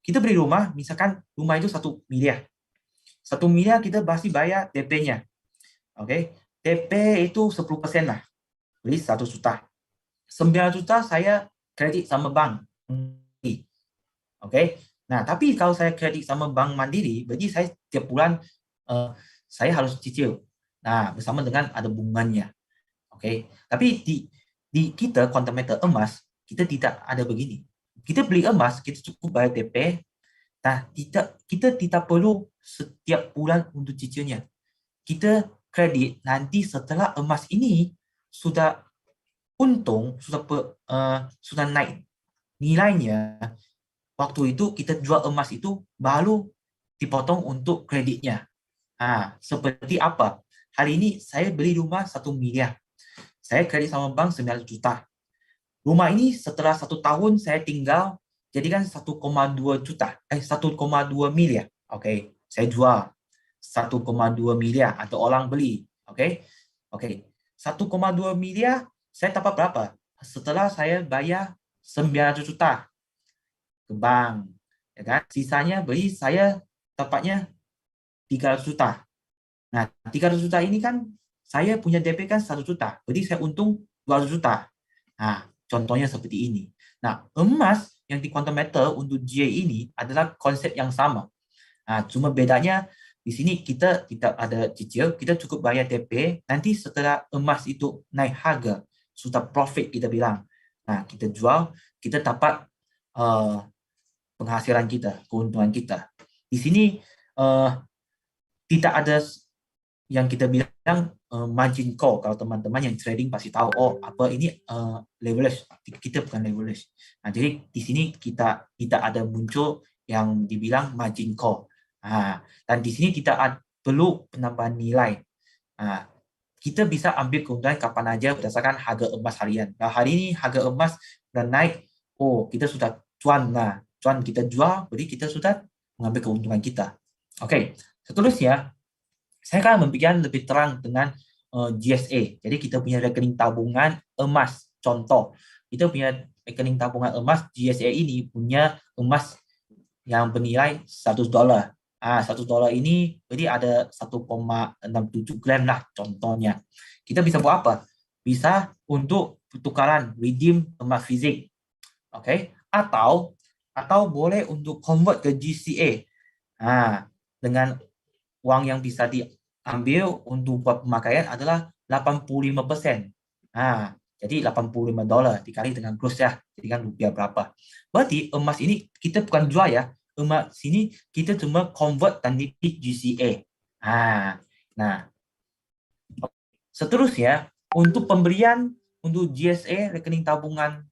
Kita beli rumah, misalkan rumah itu 1 miliar. 1 miliar kita pasti bayar DP-nya. Oke, DP itu 10% lah. Beli 1 juta. 9 juta saya kredit sama bank. Oke. Nah, tapi kalau saya kredit sama bank Mandiri, berarti saya tiap bulan saya harus cicil. Nah, bersama dengan ada bunganya. Oke. Tapi di kita Quantum Metal emas, kita tidak ada begini. Kita beli emas, kita cukup bayar DP. Nah, kita tidak perlu setiap bulan untuk cicilnya. Kita kredit nanti setelah emas ini sudah untung, sudah naik nilainya. Waktu itu kita jual emas itu baru dipotong untuk kreditnya. Seperti apa? Hari ini saya beli rumah 1 miliar. Saya kredit sama bank 9 juta. Rumah ini setelah 1 tahun saya tinggal jadikan 1,2 juta, 1,2 miliar. Oke, saya jual 1,2 miliar atau orang beli. Oke. Oke. 1,2 miliar saya dapat berapa? Setelah saya bayar 900 juta ke bank, ya kan? Sisanya beli saya dapatnya 300 juta. Nah, 300 juta ini kan saya punya DP kan 1 juta. Berarti saya untung 200 juta. Nah, contohnya seperti ini. Nah, emas yang di quantum metal untuk GA ini adalah konsep yang sama. Nah, cuma bedanya di sini kita tidak ada cicil, kita cukup bayar DP, nanti setelah emas itu naik harga, sudah profit kita bilang. Nah, kita jual, kita dapat penghasilan kita, keuntungan kita. Di sini tidak ada yang kita bilang margin call. Kalau teman-teman yang trading pasti tahu, oh apa ini leverage, kita bukan leverage. Nah, jadi di sini kita tidak ada muncul yang dibilang margin call. Nah, dan di sini kita perlu penambahan nilai. Nah, kita bisa ambil keuntungan kapan aja berdasarkan harga emas harian. Nah, hari ini harga emas dan naik, oh kita sudah cuan. Nah, cuan kita jual, berarti kita sudah mengambil keuntungan kita. Oke, seterusnya saya akan membuat lebih terang dengan GSA. Jadi kita punya rekening tabungan emas. Contoh, kita punya rekening tabungan emas, GSA ini punya emas yang bernilai $100. $100 ini berarti ada 1,67 gram lah contohnya. Kita bisa buat apa? Bisa untuk pertukaran redeem emas fisik. Oke? Atau boleh untuk convert ke GCA. Dengan uang yang bisa diambil untuk buat pemakaian adalah 85%. Jadi $85 dikali dengan kurs ya. Jadi kan rupiah berapa. Berarti emas ini kita bukan jual ya. Emas sini kita cuma convert dan di GCA. Nah, seterusnya untuk pembelian untuk GSA rekening tabungan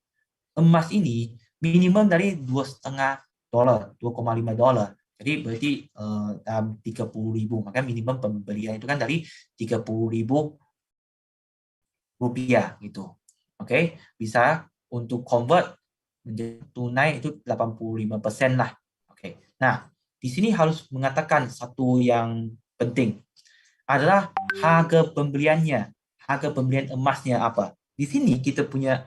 emas ini minimum dari $2,5, $2,5. Jadi berarti dalam 30.000, maka minimum pembelian itu kan dari 30.000 rupiah gitu. Oke, bisa untuk convert menjadi tunai itu 85% lah. Oke. Nah, di sini harus mengatakan satu yang penting adalah harga pembeliannya, harga pembelian emasnya apa. Di sini kita punya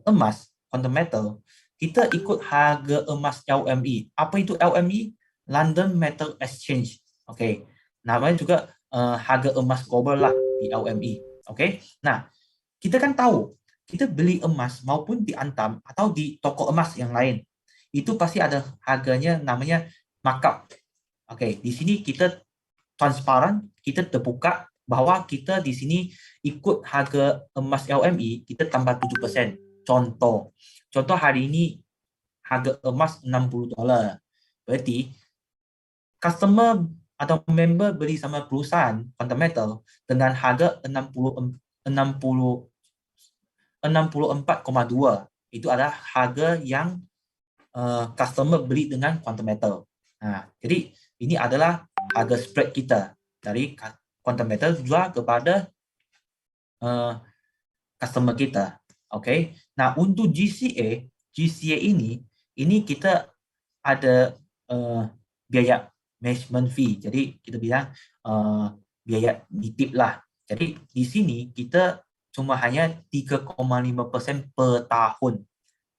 emas quantum metal, kita ikut harga emas LME. Apa itu LME? London Metal Exchange. Oke. Namanya juga harga emas global lah di LME. Oke. Nah, kita kan tahu, kita beli emas maupun di Antam atau di toko emas yang lain, itu pasti ada harganya namanya markup. Oke, di sini kita transparan, kita terbuka bahwa kita di sini ikut harga emas LME, kita tambah 7%. Contoh hari ini harga emas $60. Berarti customer atau member beli sama perusahaan quantum metal dengan harga 64,2. Itu adalah harga yang customer beli dengan quantum metal. Nah, jadi ini adalah harga spread kita dari quantum metal jual kepada customer kita. Oke. Nah, untuk GCA ini kita ada biaya management fee. Jadi kita bilang biaya nitip lah. Jadi di sini kita cuma hanya 3,5% per tahun.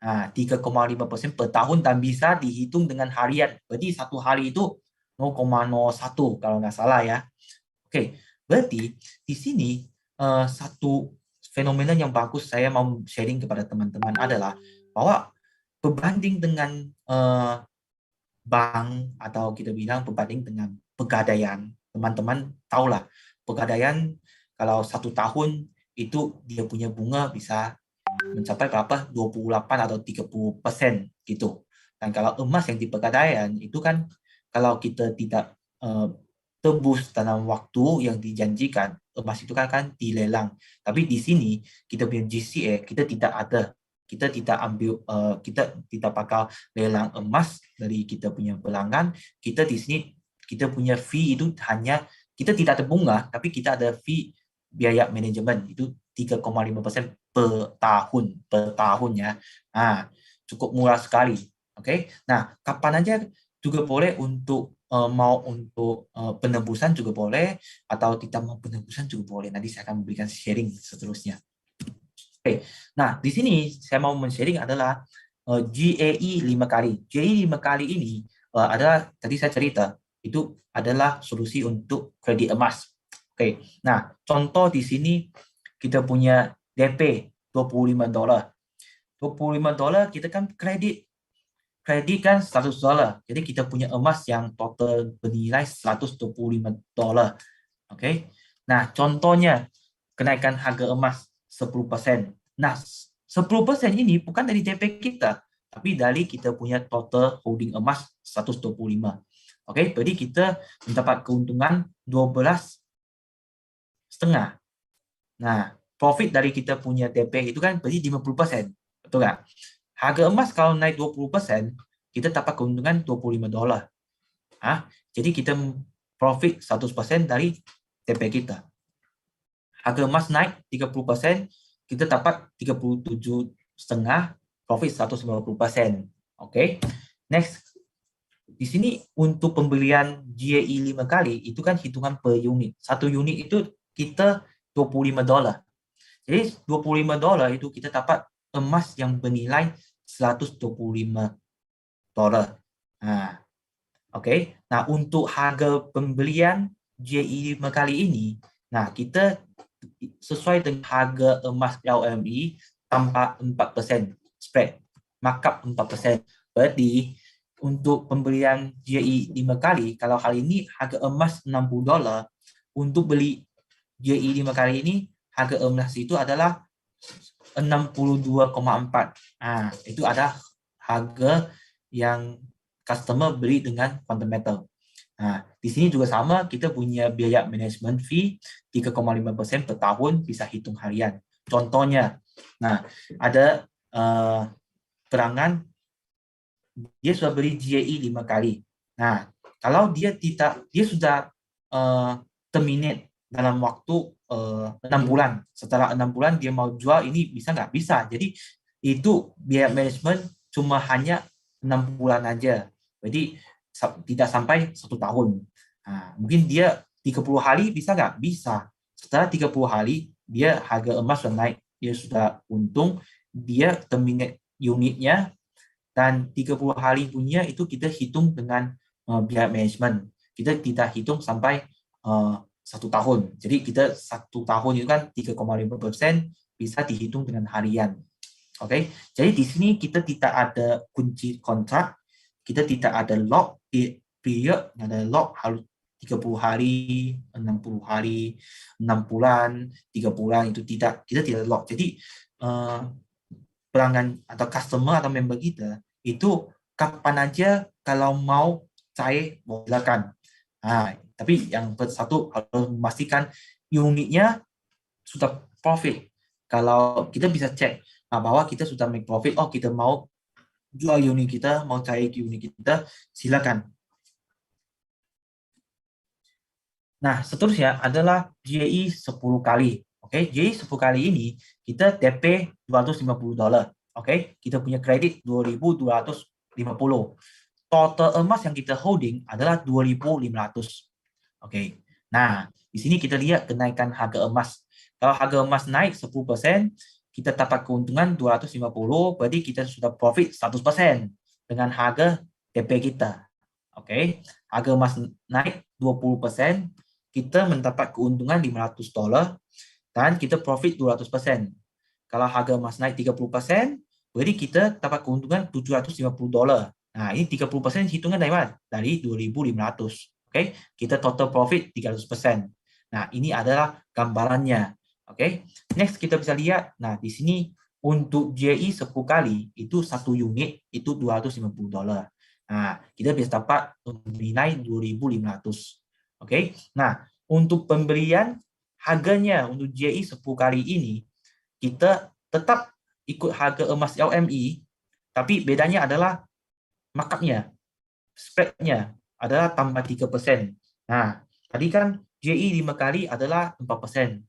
3,5% per tahun dan bisa dihitung dengan harian. Berarti satu hari itu 0,01 kalau nggak salah ya. Oke, berarti di sini satu fenomena yang bagus saya mau sharing kepada teman-teman adalah bahwa berbanding dengan bank atau kita bilang berbanding dengan pegadaian, teman-teman tahulah pegadaian kalau 1 tahun itu dia punya bunga bisa mencapai berapa? 28 atau 30% gitu. Dan kalau emas yang di pegadaian itu kan kalau kita tidak tebus dalam waktu yang dijanjikan, emas itu kan akan dilelang. Tapi di sini kita punya GCA, kita tidak ambil, kita tidak bakal lelang emas dari kita punya pelanggan. Kita di sini kita punya fee itu hanya kita tidak ada bunga, tapi kita ada fee biaya manajemen itu 3,5% per tahun ya. Cukup murah sekali. Oke. Nah, kapan aja juga boleh untuk mau untuk penebusan juga boleh, atau tidak mau penebusan juga boleh. Nanti saya akan memberikan sharing seterusnya. Oke, nah di sini saya mau men-sharing adalah GAE 5 kali. GAE 5 kali ini adalah tadi saya cerita itu adalah solusi untuk kredit emas. Oke, nah contoh di sini kita punya DP $25. $25 kita kan kredit kan $100. Jadi kita punya emas yang total bernilai $125. Oke. Nah, contohnya kenaikan harga emas 10%. Nah, 10% ini bukan dari DP kita, tapi dari kita punya total holding emas 125. Oke, jadi kita mendapat keuntungan 12,5. Nah, profit dari kita punya DP itu kan berarti 50%. Betul nggak? Harga emas kalau naik 20%, kita dapat keuntungan $25. Jadi kita profit 100% dari DP kita. Harga emas naik 30%, kita dapat 37,5, profit 150%. Oke. Next. Di sini untuk pembelian GAE 5 kali itu kan hitungan per unit. Satu unit itu kita $25. Jadi $25 itu kita dapat emas yang bernilai $125. Nah, oke. Nah, untuk harga pembelian GAE 5 kali ini, nah kita sesuai dengan harga emas LME tanpa 4% spread, markup 4%. Berarti untuk pembelian GAE 5 kali, kalau hari ini harga emas $60, untuk beli GAE 5 kali ini harga emas itu adalah 62,4. Nah, itu ada harga yang customer beli dengan fundamental. Nah, di sini juga sama, kita punya biaya management fee 3,5% per tahun, bisa hitung harian. Contohnya, nah ada perangan dia sudah beli GAE 5 kali. Nah, kalau dia sudah terminate dalam waktu 6 bulan. Setelah 6 bulan dia mau jual, ini bisa nggak? Bisa. Jadi itu biaya manajemen cuma hanya 6 bulan aja. Jadi tidak sampai 1 tahun. Nah, mungkin dia 30 hari bisa nggak? Bisa. Setelah 30 hari dia harga emas sudah naik, dia sudah untung, dia terminate unitnya, dan 30 hari punya itu kita hitung dengan biaya manajemen. Kita tidak hitung sampai 1 tahun. Jadi kita 1 tahun itu kan 3,5% bisa dihitung dengan harian. Oke. Jadi di sini kita tidak ada kunci kontrak, kita tidak ada lock period, ada lock harus 30 hari, 60 hari, 6 bulan, 3 bulan, itu tidak, kita tidak lock. Jadi pelanggan atau customer atau member kita itu kapan aja kalau mau cair silakan. Nah, tapi yang satu harus memastikan unitnya sudah profit. Kalau kita bisa cek bahwa kita sudah make profit, oh kita mau jual unit kita, mau cair unit kita, silakan. Nah, seterusnya adalah GAE 10 kali. Oke, GAE 10 kali ini kita DP $250. Oke, kita punya kredit 2.250. Total emas yang kita holding adalah 2.500. Oke. Nah, di sini kita lihat kenaikan harga emas. Kalau harga emas naik 10%, kita dapat keuntungan 250, berarti kita sudah profit 100% dengan harga DP kita. Oke. Harga emas naik 20%, kita mendapat keuntungan $500 dan kita profit 200%. Kalau harga emas naik 30%, berarti kita dapat keuntungan $750. Nah, ini 30% hitungan dari mana? Dari 2.500. Oke, kita total profit 300%. Nah, ini adalah gambarannya. Oke, next kita bisa lihat. Nah, di sini untuk GAE 10 kali itu 1 unit itu $250. Nah, kita bisa dapat nilai 2.500. Oke, nah untuk pembelian harganya untuk GAE 10 kali ini kita tetap ikut harga emas LME, tapi bedanya adalah markupnya, spreadnya adalah tambah 3%. Nah, tadi kan GAE 5 kali adalah 4%.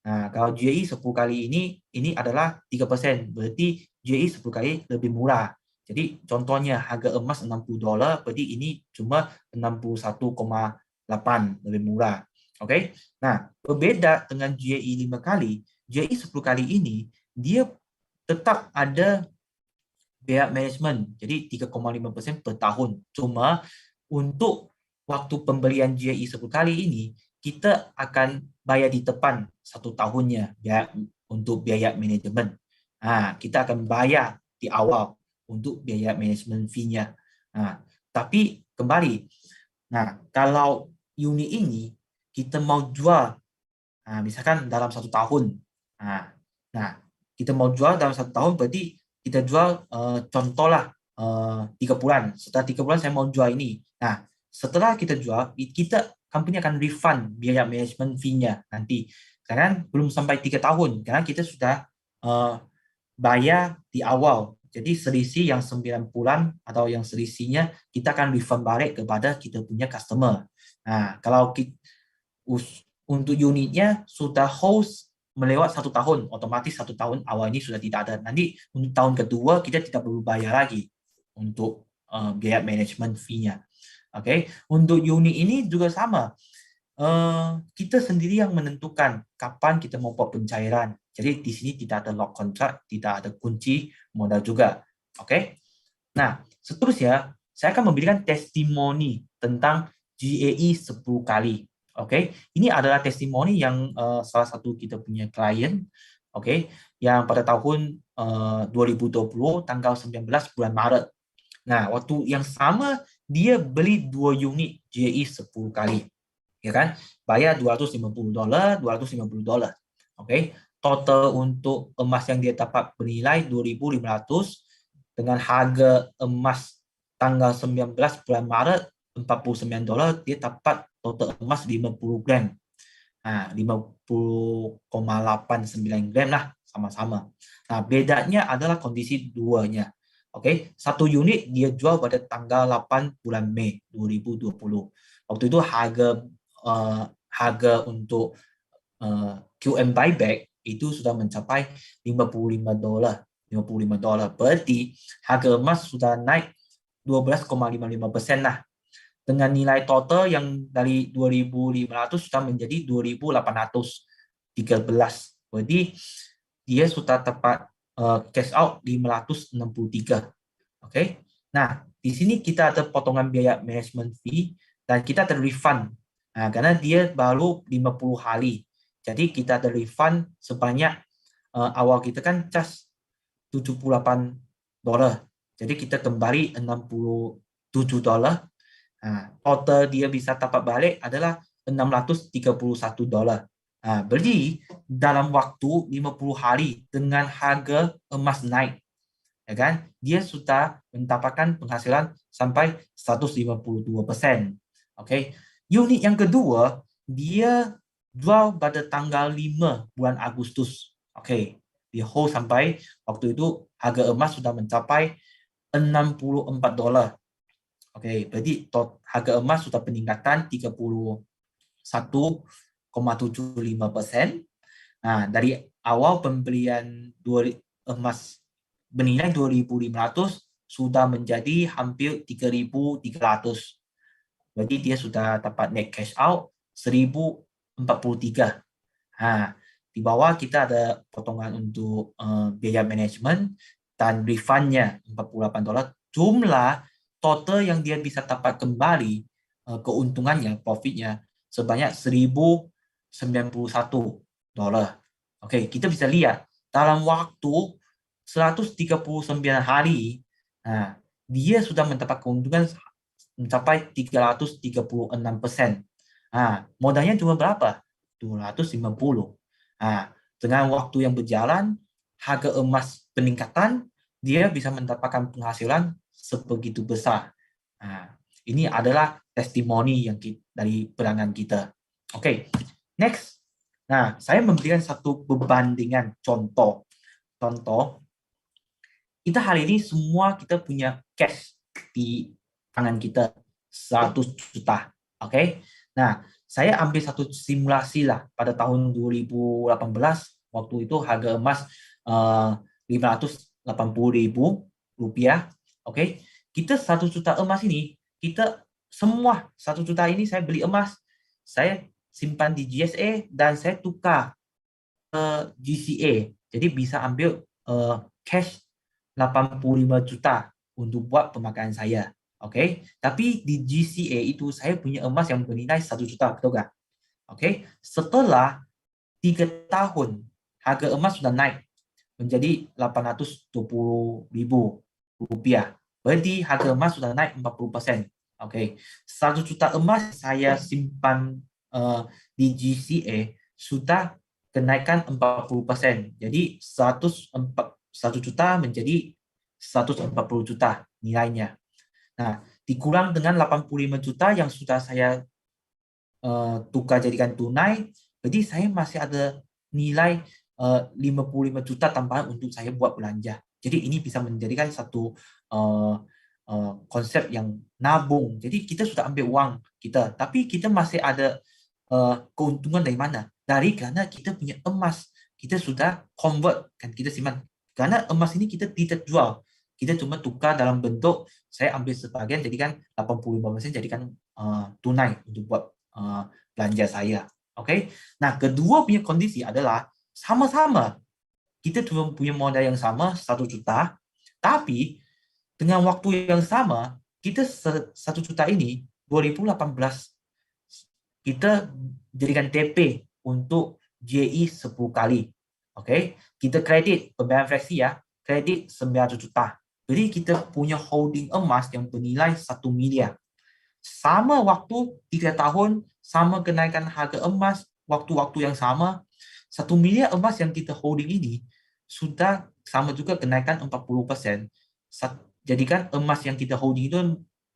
Nah, kalau GAE 10 kali ini adalah 3%. Berarti GAE 10 kali lebih murah. Jadi contohnya harga emas $60, berarti ini cuma 61,8 lebih murah. Oke. Nah, berbeda dengan GAI 5 kali, GAI 10 kali ini dia tetap ada biaya manajemen. Jadi 3,5% per tahun. Cuma untuk waktu pembelian GAI 10 kali ini kita akan bayar di depan 1 tahunnya biaya untuk biaya manajemen. Nah, kita akan bayar di awal untuk biaya manajemen fee-nya. Nah, tapi kembali, nah kalau unit ini kita mau jual, nah, misalkan dalam 1 tahun, nah kita mau jual dalam 1 tahun berarti kita jual contohlah 3 bulan. Setelah 3 bulan saya mau jual ini. Nah, setelah kita jual, kita company akan refund biaya manajemen fee-nya nanti. Karena belum sampai 3 tahun, karena kita sudah bayar di awal. Jadi selisih yang 9 bulan atau yang selisihnya kita akan refund balik kepada kita punya customer. Nah, kalau untuk unitnya sudah host melewat 1 tahun, otomatis 1 tahun awal ini sudah tidak ada. Nanti untuk tahun kedua kita tidak perlu bayar lagi untuk biaya manajemen fee-nya. Oke, untuk unit ini juga sama. Kita sendiri yang menentukan kapan kita mau buat pencairan. Jadi di sini tidak ada lock contract, tidak ada kunci modal juga. Oke. Nah, seterusnya saya akan memberikan testimoni tentang GAI 10 kali. Oke. Ini adalah testimoni yang salah satu kita punya klien, oke, yang pada tahun 2020 tanggal 19 bulan Maret. Nah, waktu yang sama dia beli 2 unit GAI 10 kali. Ya kan? Bayar $250, $250. Oke. Total untuk emas yang dia dapat bernilai 2.500 dengan harga emas tanggal 19 bulan Maret $49, dia dapat total emas 50 gram. Nah, 50,89 gram lah sama-sama. Nah, bedanya adalah kondisi duanya. Oke, 1 unit dia jual pada tanggal 8 bulan Mei 2020. Waktu itu harga untuk QM buyback itu sudah mencapai $55. Berarti harga emas sudah naik 12,55% lah. Dengan nilai total yang dari 2.500 sudah menjadi 2.813. Berarti dia sudah tepat cash out 563. Oke. Nah, di sini kita ada potongan biaya management fee dan kita ada refund. Nah, karena dia baru 50 hari. Jadi kita ada refund sebanyak awal kita kan cas $78. Jadi kita kembali $67. Nah, total dia bisa dapat balik adalah $631. Nah, berarti dalam waktu 50 hari dengan harga emas naik, ya kan? Dia sudah mendapatkan penghasilan sampai 152%. Oke. Unit yang kedua, dia jual pada tanggal 5 bulan Agustus. Oke. Dia hold sampai waktu itu harga emas sudah mencapai $64. Oke, berarti harga emas sudah peningkatan 31,75%. Nah, dari awal pembelian emas bernilai 2.500 sudah menjadi hampir 3.300. Berarti dia sudah dapat net cash out 1.043. Nah, di bawah kita ada potongan untuk biaya manajemen dan refundnya $48. Jumlah total yang dia bisa dapat kembali keuntungannya, profitnya sebanyak $1.091. Oke, kita bisa lihat dalam waktu 139 hari, nah, dia sudah mendapat keuntungan mencapai 336%. Nah, modalnya cuma berapa? 250. Nah, dengan waktu yang berjalan, harga emas peningkatan, dia bisa mendapatkan penghasilan sebegitu besar. Nah, ini adalah testimoni yang dari pelanggan kita. Oke, next. Nah, saya memberikan satu perbandingan contoh. Kita hari ini semua kita punya cash di tangan kita 100 juta. Oke. Nah, saya ambil satu simulasi lah pada tahun 2018, waktu itu harga emas 580.000 rupiah. Oke, kita 1 juta emas ini, kita semua 1 juta ini saya beli emas, saya simpan di GSA dan saya tukar ke GCA. Jadi bisa ambil cash 85 juta untuk buat pemakaian saya. Oke, tapi di GCA itu saya punya emas yang bernilai 1 juta, betul nggak? Oke, setelah 3 tahun harga emas sudah naik menjadi 820.000 rupiah. Berarti harga emas sudah naik 40%. Oke, 1 juta emas saya simpan di GCA sudah kenaikan 40%. Jadi 1 juta menjadi 140 juta nilainya. Nah, dikurang dengan 85 juta yang sudah saya tukar jadikan tunai, jadi saya masih ada nilai 55 juta tambahan untuk saya buat belanja. Jadi ini bisa menjadikan satu konsep yang nabung. Jadi kita sudah ambil uang kita, tapi kita masih ada keuntungan dari mana? Karena kita punya emas, kita sudah convert, kan kita simpan. Karena emas ini kita tidak jual, kita cuma tukar dalam bentuk saya ambil sebagian jadikan 85% jadikan tunai untuk buat belanja saya. Oke. Nah, kedua punya kondisi adalah sama-sama kita cuma punya modal yang sama 1 juta, tapi dengan waktu yang sama kita 1 juta ini 2018 kita jadikan TP untuk JI 10 kali. Oke. Kita kredit pembayaran fleksi ya, kredit 900 juta. Jadi kita punya holding emas yang bernilai 1 miliar. Sama waktu 3 tahun, sama kenaikan harga emas, waktu-waktu yang sama, 1 miliar emas yang kita holding ini sudah sama juga kenaikan 40%. Jadikan emas yang kita holding itu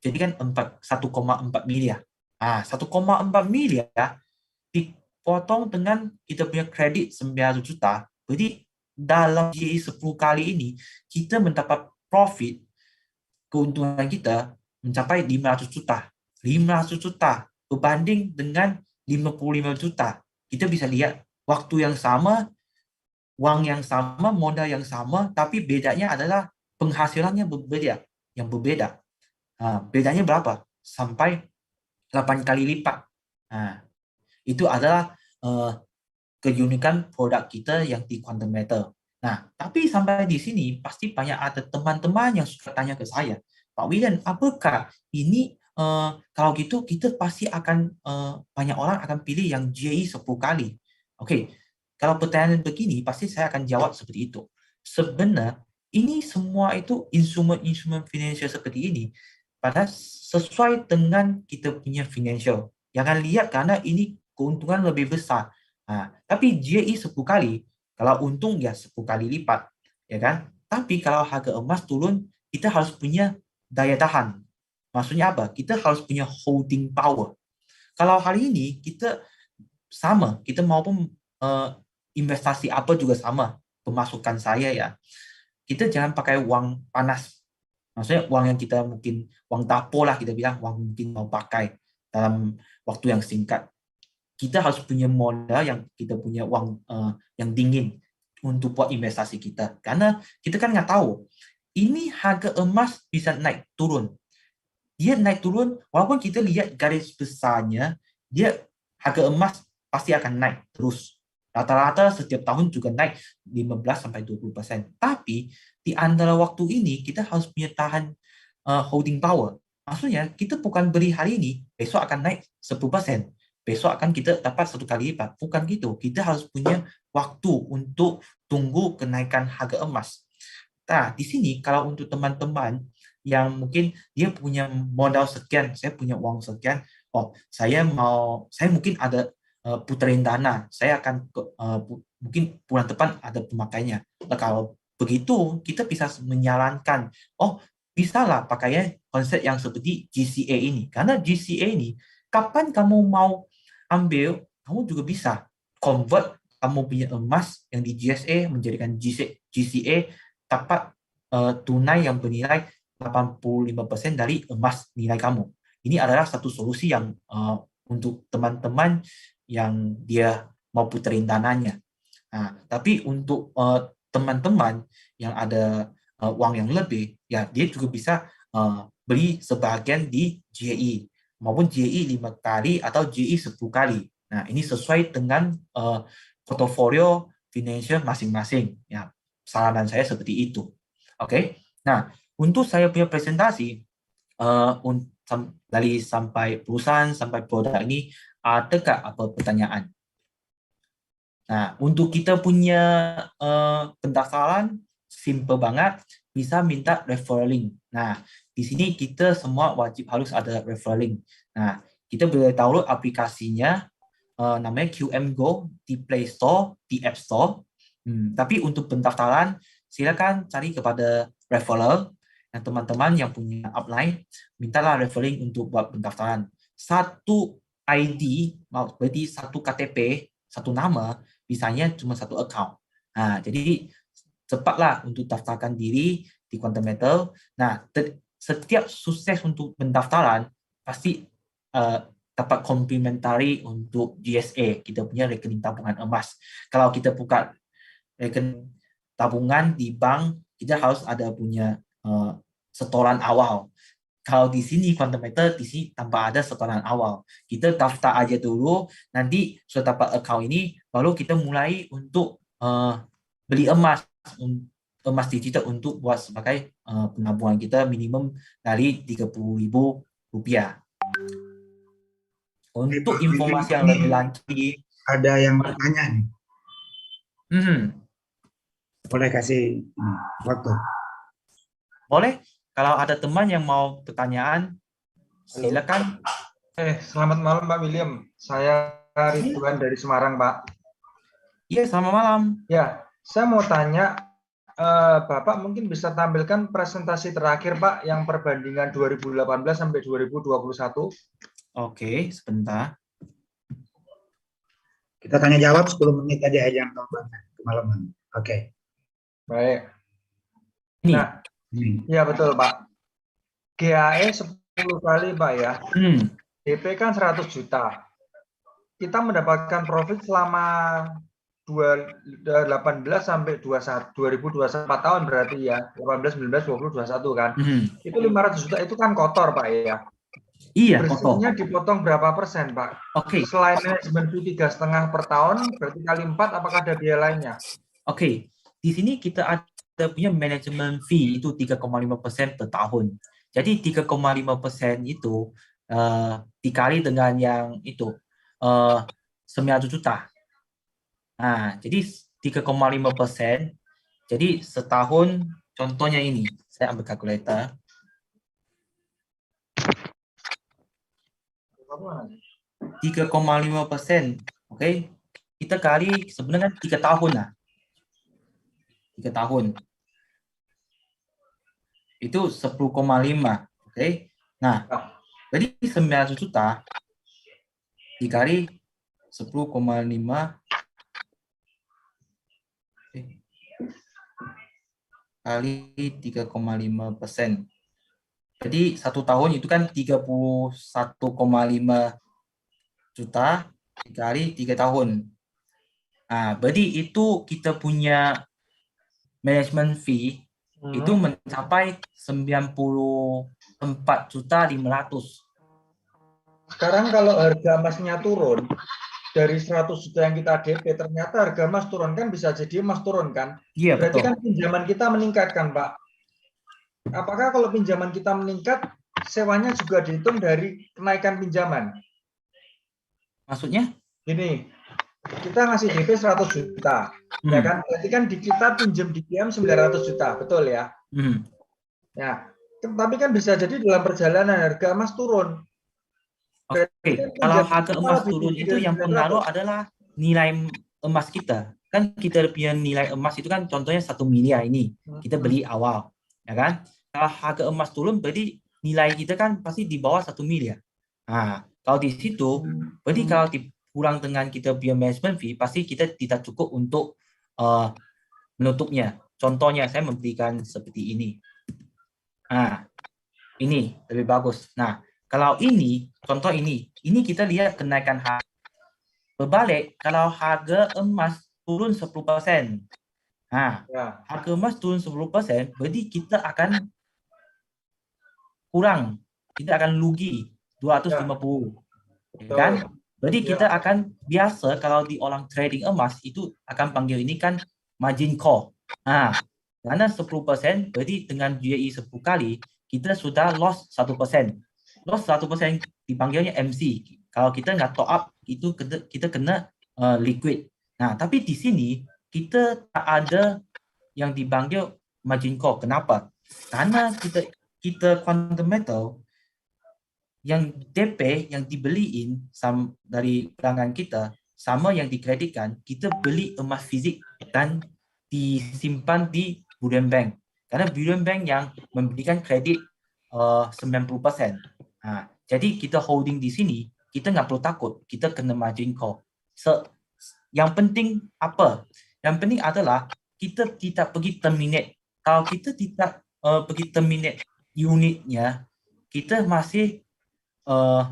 jadikan 1,4 miliar. Nah, 1,4 miliar dipotong dengan kita punya kredit 900 juta. Jadi dalam GI 10 kali ini kita mendapat profit, keuntungan kita mencapai 500 juta. 500 juta berbanding dengan 55 juta. Kita bisa lihat waktu yang sama, uang yang sama, modal yang sama, tapi bedanya adalah penghasilannya berbeda. Yang berbeda. Bedanya berapa? Sampai 8 kali lipat. Nah, itu adalah keunikan produk kita yang di quantum metal. Nah, tapi sampai di sini pasti banyak ada teman-teman yang suka tanya ke saya, Pak William, apakah ini kalau gitu kita pasti akan banyak orang akan pilih yang JI 10 kali. Oke, kalau pertanyaan begini pasti saya akan jawab seperti itu. Sebenarnya ini semua itu instrumen-instrumen financial seperti ini pada sesuai dengan kita punya financial. Jangan lihat karena ini keuntungan lebih besar. Nah, tapi JI 10 kali, kalau untung ya 10 kali lipat, ya kan? Tapi kalau harga emas turun, kita harus punya daya tahan. Maksudnya apa? Kita harus punya holding power. Kalau hari ini kita sama, kita maupun investasi apa juga sama, pemasukan saya ya. Kita jangan pakai uang panas. Maksudnya uang yang kita mungkin, uang tapo lah kita bilang, uang mungkin mau pakai dalam waktu yang singkat. Kita harus punya modal yang kita punya uang yang dingin untuk buat investasi kita. Karena kita kan nggak tahu, ini harga emas bisa naik turun. Dia naik turun, walaupun kita lihat garis besarnya, dia harga emas pasti akan naik terus. Rata-rata setiap tahun juga naik 15-20%. Tapi di antara waktu ini kita harus punya tahan holding power. Maksudnya kita bukan beli hari ini, besok akan naik 10%. Besok akan kita dapat 1 kali lipat. Bukan gitu. Kita harus punya waktu untuk tunggu kenaikan harga emas. Nah, di sini kalau untuk teman-teman yang mungkin dia punya modal sekian, saya punya uang sekian, saya mungkin ada putaran dana, saya akan mungkin bulan depan ada pemakainya. Nah, kalau begitu, kita bisa menyarankan, bisalah pakai konsep yang seperti GCA ini. Karena GCA ini, kapan kamu mau ambil, kamu juga bisa convert kamu punya emas yang di GSA menjadikan GCA dapat tunai yang bernilai 85% dari emas nilai kamu. Ini adalah satu solusi yang untuk teman-teman yang dia mau puterin dananya. Nah, tapi untuk teman-teman yang ada uang yang lebih, ya dia juga bisa beli sebagian di GAI maupun GAI 5 kali atau GAI 10 kali. Nah, ini sesuai dengan portofolio financial masing-masing. Ya, saranan saya seperti itu. Oke. Nah, untuk saya punya presentasi dari sampai perusahaan sampai produk ini, adakah apa pertanyaan? Nah, untuk kita punya pendaftaran simple banget, bisa minta referral link. Nah, di sini kita semua wajib harus ada referral link. Nah, kita boleh download aplikasinya, namanya QM Go di Play Store, di App Store. Tapi untuk pendaftaran, silakan cari kepada referral. Yang teman-teman yang punya upline, mintalah referral link untuk buat pendaftaran. Satu ID, berarti satu KTP, satu nama, bisanya cuma satu account. Nah, jadi cepatlah untuk daftarkan diri di Quantum Metal. Nah, setiap sukses untuk pendaftaran pasti dapat komplimentari untuk GSA, kita punya rekening tabungan emas. Kalau kita buka rekening tabungan di bank, kita harus ada punya setoran awal. Kalau di sini Quantum Metal, di sini tanpa ada setoran awal. Kita daftar aja dulu, nanti sudah dapat account ini, baru kita mulai untuk beli emas digital untuk buat sebagai penabungan kita minimum dari Rp30.000. Untuk informasi yang lebih lanjut, ada yang bertanya nih. Boleh kasih waktu? Boleh. Kalau ada teman yang mau pertanyaan, silakan. Selamat malam Pak William. Saya Ridwan dari Semarang, Pak. Iya, selamat malam. Ya, saya mau tanya, Bapak mungkin bisa tampilkan presentasi terakhir, Pak, yang perbandingan 2018 sampai 2021. Oke, sebentar. Kita tanya jawab 10 menit aja yang kemalaman. Oke. Baik. Ini. Nah, ya betul, Pak. GAE 10 kali, Pak ya. DP kan 100 juta. Kita mendapatkan profit selama 2018 sampai 2021 4 tahun berarti ya. 18, 19, 20, 21 kan. Itu 500 juta itu kan kotor, Pak ya. Iya, bersihnya dipotong berapa persen, Pak? Oke. Selain manajemen fee 3,5 per tahun, berarti kali 4, apakah ada biaya lainnya? Oke. Di sini kita ada punya manajemen fee itu 3,5% per tahun. Jadi 3,5% itu dikali dengan yang itu 900 juta. Nah, jadi 3,5%. Jadi setahun, contohnya ini, saya ambil kalkulator. 3,5%, oke? Kita kali sebenarnya 3 tahun lah. 3 tahun. Itu 10,5, oke? Nah, jadi 900 juta dikali 10,5 kali 3,5%. Jadi 1 tahun itu kan 31,5 juta dikali 3 tahun. Nah, berarti itu kita punya management fee itu mencapai 94.500.000. Sekarang kalau harga emasnya turun dari 100 juta yang kita DP, ternyata harga emas turun kan, bisa jadi emas turun kan? Iya, berarti betul. Kan pinjaman kita meningkat kan, Pak? Apakah kalau pinjaman kita meningkat, sewanya juga dihitung dari kenaikan pinjaman? Maksudnya? Gini, kita ngasih DP 100 juta, ya kan? Berarti kan kita pinjam di QM 900 juta, betul ya? Ya, tapi kan bisa jadi dalam perjalanan harga emas turun. Oke, kalau harga emas turun itu yang pengaruh adalah nilai emas kita. Kan kita punya nilai emas itu kan contohnya 1 miliar ini. Kita beli awal, ya kan? Kalau harga emas turun berarti nilai kita kan pasti di bawah 1 miliar. Nah, kalau di situ berarti kalau dikurang dengan kita punya management fee, pasti kita tidak cukup untuk menutupnya. Contohnya saya memberikan seperti ini. Nah, ini lebih bagus. Nah, kalau ini, contoh ini kita lihat kenaikan harga. Berbalik, kalau harga emas turun 10%. Ya. Harga emas turun 10%, berarti kita akan kurang, kita akan rugi 250. Betul. Kan? Berarti Ya. kita akan biasa kalau di orang trading emas itu akan panggil ini kan margin call. Karena 10% berarti dengan GAI 10 kali kita sudah loss 1%. Loss 1% dipanggilnya MC. Kalau kita nggak top up itu kita kena liquid. Nah, tapi di sini kita tak ada yang dipanggil margin call. Kenapa? Karena kita fundamental yang DP yang dibeliin dari pelanggan kita sama yang dikreditkan, kita beli emas fisik dan disimpan di Bullion Bank. Karena Bullion Bank yang memberikan kredit 90%. Jadi kita holding di sini, kita nggak perlu takut, kita kena margin call. Yang penting apa? Yang penting adalah kita tidak pergi terminate. Kalau kita tidak pergi terminate unitnya, kita masih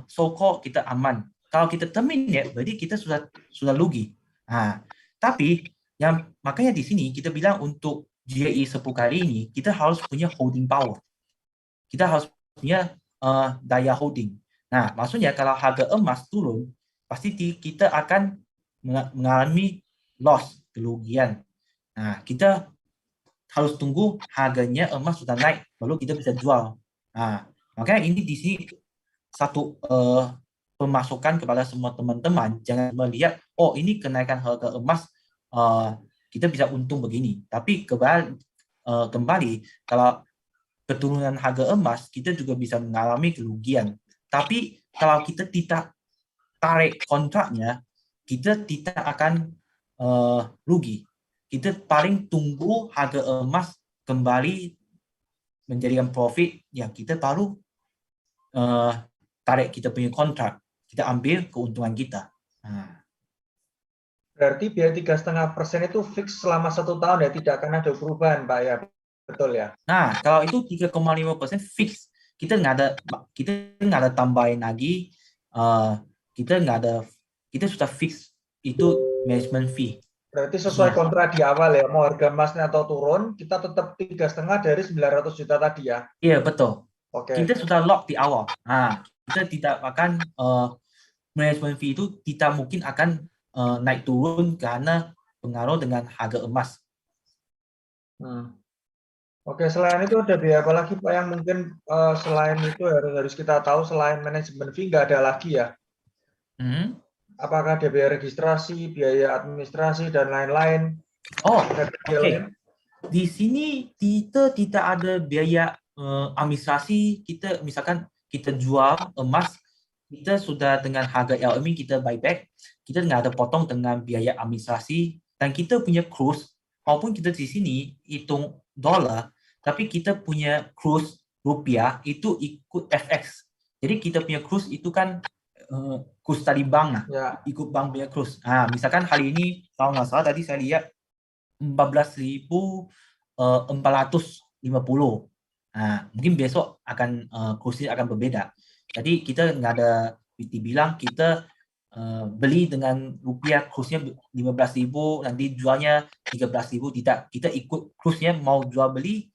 so-called kita aman. Kalau kita terminate, berarti kita sudah rugi. Tapi makanya di sini kita bilang untuk GAI 10 kali ini kita harus punya holding power. Kita harus punya daya holding. Nah, maksudnya kalau harga emas turun, pasti kita akan mengalami loss, kerugian. Nah, kita harus tunggu harganya emas sudah naik, baru kita bisa jual. Makanya ini di sini satu pemasukan kepada semua teman-teman. Jangan melihat, oh ini kenaikan harga emas, kita bisa untung begini. Tapi kembali, kalau keturunan harga emas, kita juga bisa mengalami kerugian. Tapi kalau kita tidak tarik kontraknya, kita tidak akan rugi. Kita paling tunggu harga emas kembali menjadikan profit, ya kita baru tarik kita punya kontrak, kita ambil keuntungan kita. Berarti biaya 3,5% itu fix selama 1 tahun ya, tidak akan ada perubahan, Pak ya, betul ya? Nah, kalau itu 3,5% fix, kita nggak ada tambahin lagi, kita sudah fix itu management fee. Berarti sesuai kontrak di awal ya, mau harga emasnya atau turun, kita tetap 3,5 dari 900 juta tadi ya? Iya betul. Oke. Kita sudah lock di awal. Kita tidak akan management fee itu tidak mungkin akan naik turun karena pengaruh dengan harga emas. Oke, selain itu ada biaya apa lagi Pak yang mungkin selain itu harus kita tahu, selain manajemen fee nggak ada lagi ya? Apakah ada biaya registrasi, biaya administrasi dan lain-lain? Oke. Di sini kita tidak ada biaya administrasi. Kita misalkan kita jual emas, kita sudah dengan harga LME kita buyback, kita nggak ada potong dengan biaya administrasi, dan kita punya cruise, walaupun kita di sini hitung dolar, tapi kita punya cruise rupiah itu ikut FX. Jadi kita punya cruise itu kan cruise tadi bank, ikut bank punya cruise. Misalkan hari ini kalau nggak salah tadi saya lihat 14.450. Mungkin besok akan cruise-nya akan berbeda. Jadi kita nggak ada dibilang kita beli dengan rupiah cruise-nya 15.000, nanti jualnya 13.000. Tidak, kita ikut cruise-nya, mau jual beli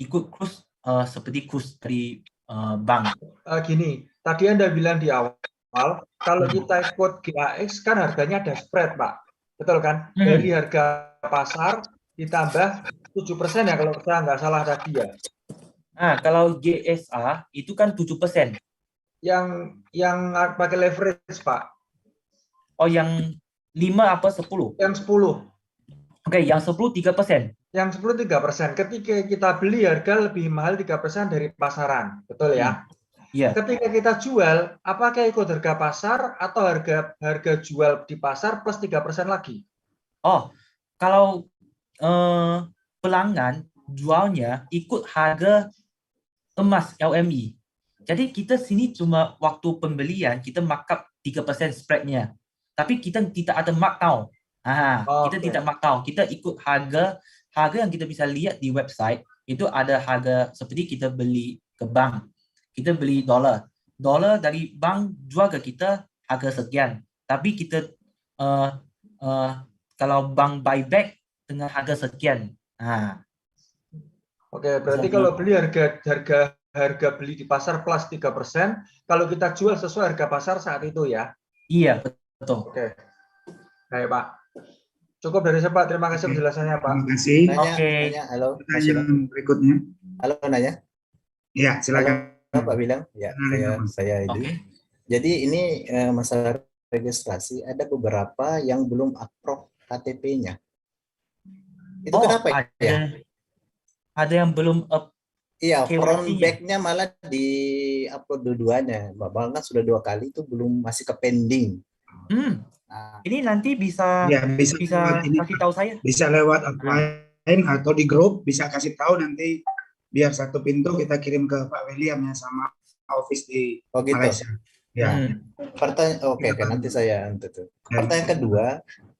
ikut cruise seperti cruise dari bank. Gini, tadi Anda bilang di awal, kalau kita ikut GAX kan harganya ada spread, Pak. Betul kan? Dari harga pasar ditambah 7% ya kalau saya nggak salah tadi ya. Kalau GSA itu kan 7%. Yang pakai leverage, Pak. Oh, yang 5 apa 10? Yang 10. Oke, yang 10 3%. Yang 10 3%. Ketika kita beli harga lebih mahal 3% dari pasaran. Betul ya? Iya. Ketika kita jual, apakah ikut harga pasar atau harga jual di pasar plus 3% lagi? Oh, kalau pelanggan jualnya ikut harga emas LME. Jadi kita sini cuma waktu pembelian kita markup 3% spreadnya. Tapi kita tidak ada markdown. Kita tidak markdown. Kita ikut harga yang kita bisa lihat di website. Itu ada harga seperti kita beli ke bank. Kita beli dolar dari bank jual ke kita harga sekian. Tapi kita kalau bank buyback dengan harga sekian. Nah, Oke, berarti Jadi- kalau beli harga beli di pasar plus 3%, kalau kita jual sesuai harga pasar saat itu ya. iya betul. Oke. Baik, Pak. Cukup dari saya, Pak. Terima kasih Oke. penjelasannya, Pak. Terima kasih. Oke. Halo, Mas Pertanyaan William. berikutnya. Halo, nanya. Ya, silakan. Halo, Pak William. Ya, saya ini. Oke. Jadi ini masalah registrasi ada beberapa yang belum upload KTP-nya. Itu kenapa ya? Ada yang belum up. Iya, KYC-nya. front back-nya malah di upload dua-duanya. Bahkan sudah 2 kali itu belum masih ke pending. Nah, Ini nanti bisa Ya, bisa lewat ini, kasih tahu saya. bisa lewat offline atau di grup, bisa kasih tahu nanti biar satu pintu kita kirim ke Pak William ya sama office di oh gitu. Malaysia. Ya. Oke, nanti saya itu. Pertanyaan kedua,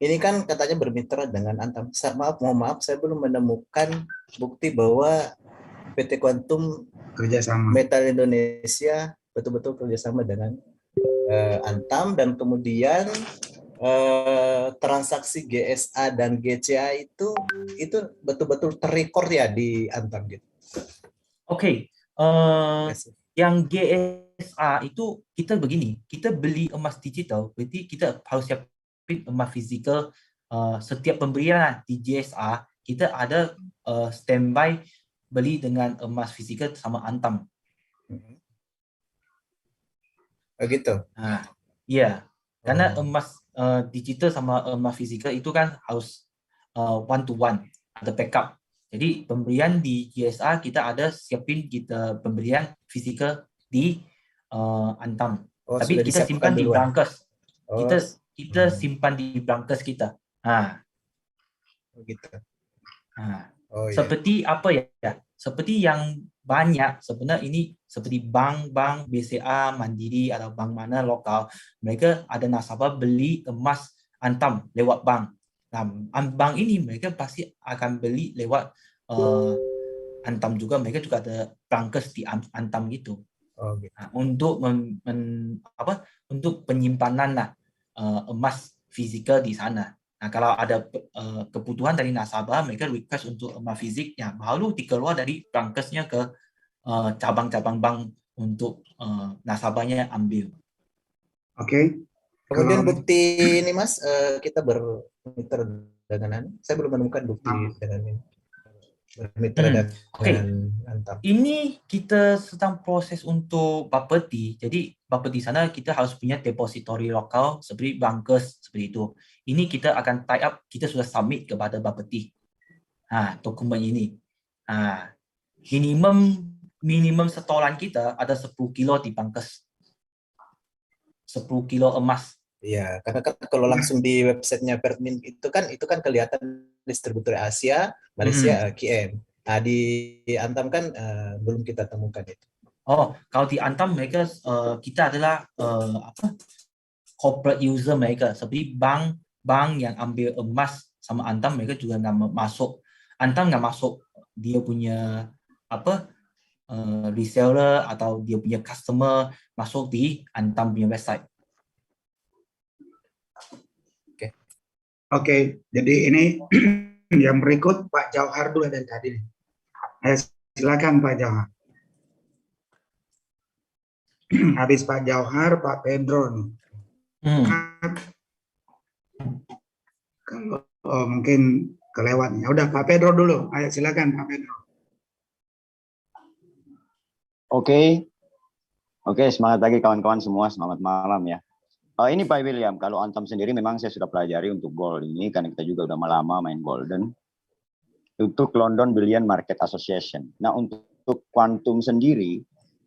ini kan katanya bermitra dengan Antam. Mohon maaf, saya belum menemukan bukti bahwa PT Quantum Kerjasama. Metal Indonesia betul-betul kerjasama dengan Antam, dan kemudian transaksi GSA dan GCA itu betul-betul terrecord ya di Antam gitu. Oke. Yang GSA itu kita begini, kita beli emas digital, berarti kita harus siapin emas fisikal. Setiap pembelian di GSA kita ada standby beli dengan emas fisikal sama Antam. Begitu. Nah, iya, karena emas digital sama emas fisikal itu kan harus one to one, ada backup. Jadi pembelian di GSA kita ada siapin kita pembelian fisikal di Antam. Tapi kita simpan di Blankes. Kita simpan di Blankes kita. Nah, begitu. Nah, seperti apa ya? Seperti yang banyak sebenarnya ini seperti bank-bank BCA, Mandiri atau bank mana lokal, mereka ada nasabah beli emas Antam lewat bank. Nah, bank ini mereka pasti akan beli lewat Antam juga. Mereka juga ada Blankes di Antam gitu. Gitu. Nah, untuk penyimpanan emas fisikal di sana. Nah, kalau ada kebutuhan dari nasabah, mereka request untuk emas fisiknya, baru dikeluar dari Blankesnya ke cabang-cabang bank untuk nasabahnya ambil. Oke. Kemudian bukti ini Mas, kita bermitra dengan, saya belum menemukan bukti dengan ini. Bermitra dengan Antam. Ini kita sedang proses untuk Bapeti. Jadi Bapeti sana kita harus punya depository lokal seperti Blankes seperti itu. Ini kita akan tie up, kita sudah submit kepada Bapeti. Dokumen ini. Minimum setoran kita ada 10 kilo di Blankes. 10 kilo emas. Iya, karena kan kalau langsung di websitenya Pertmin itu kan kelihatan distributor Asia, Malaysia, KM. Nah, di Antam kan belum kita temukan itu. Oh, kalau di Antam mereka kita adalah corporate user mereka, seperti bank yang ambil emas sama Antam, mereka juga nggak masuk. Antam nggak masuk dia punya reseller atau dia punya customer masuk di Antam punya website. Oke, jadi ini yang berikut Pak Jauhar dulu dari tadi. Silakan Pak Jauhar. Habis Pak Jauhar, Pak Pedro nih. Kalau mungkin kelewatnya. Udah Pak Pedro dulu. Ayo silakan Pak Pedro. Oke, semangat pagi kawan-kawan semua. Selamat malam ya. Ini Pak William, kalau Antam sendiri memang saya sudah pelajari untuk gold ini, karena kita juga udah lama main golden. Untuk London Bullion Market Association. Nah, untuk Quantum sendiri,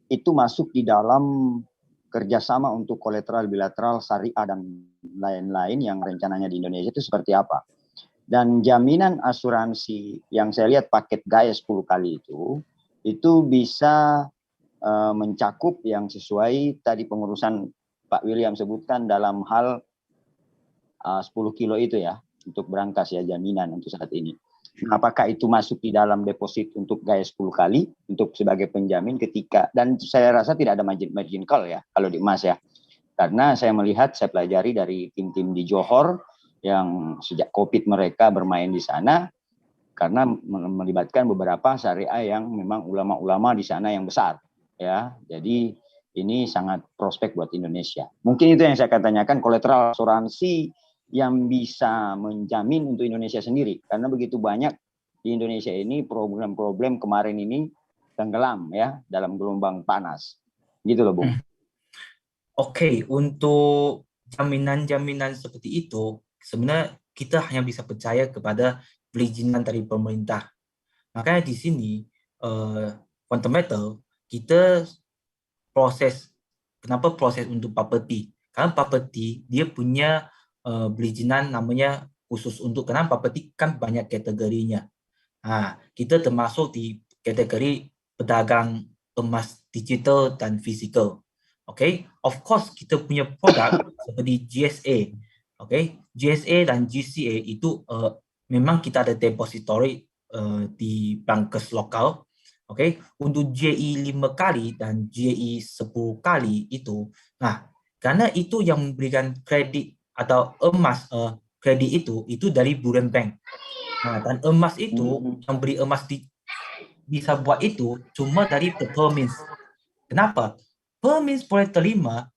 itu masuk di dalam kerjasama untuk kolateral bilateral, syariah, dan lain-lain yang rencananya di Indonesia itu seperti apa. Dan jaminan asuransi yang saya lihat paket gaya 10 kali itu bisa mencakup yang sesuai tadi pengurusan Pak William sebutkan dalam hal 10 kilo itu ya, untuk berangkas ya, jaminan untuk saat ini. Apakah itu masuk di dalam deposit untuk gaya 10 kali untuk sebagai penjamin ketika, dan saya rasa tidak ada margin call ya kalau di emas ya. Karena saya melihat, saya pelajari dari tim-tim di Johor, yang sejak COVID mereka bermain di sana, karena melibatkan beberapa syariah yang memang ulama-ulama di sana yang besar, ya. Jadi ini sangat prospek buat Indonesia. Mungkin itu yang saya akan tanyakan, kolateral asuransi yang bisa menjamin untuk Indonesia sendiri, karena begitu banyak di Indonesia ini problem-problem kemarin ini tenggelam ya dalam gelombang panas, gitu loh Bung. Oke, untuk jaminan-jaminan seperti itu, sebenarnya kita hanya bisa percaya kepada perizinan dari pemerintah. Makanya di sini, Quantum Metal, kita kenapa proses untuk property? Karena property, dia punya perizinan namanya khusus untuk, karena property kan banyak kategorinya. Nah, kita termasuk di kategori pedagang emas digital dan physical. Okay, of course kita punya produk seperti GSA. Okay, GSA dan GCA itu memang kita ada depository di bankers lokal. Okay, untuk JI 5 kali dan JI 10 kali itu, nah karena itu yang memberikan kredit atau emas kredit itu dari Buren Bank. Nah, dan emas itu yang beri emas bisa buat itu cuma dari Permins. Kenapa? Permins boleh terima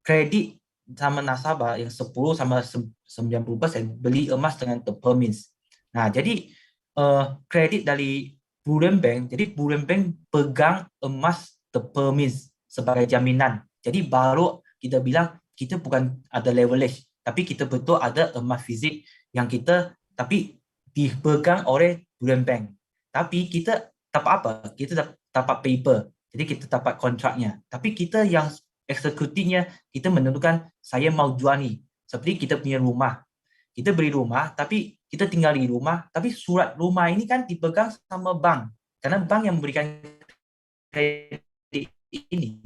kredit sama nasabah yang 10 sama 90% beli emas dengan Permins. Nah, jadi kredit dari Buren Bank, jadi Buren Bank pegang emas Permins sebagai jaminan. Jadi baru kita bilang kita bukan ada leverage, tapi kita betul ada emas fisik yang kita tapi dipegang oleh Buren Bank. Tapi kita dapat apa? Kita dapat paper. Jadi kita dapat kontraknya. Tapi kita yang eksekutifnya, kita menentukan saya mau jual nih. Seperti kita punya rumah. Kita beli rumah, tapi kita tinggal di rumah, tapi surat rumah ini kan dipegang sama bank. Karena bank yang memberikan kredit ini.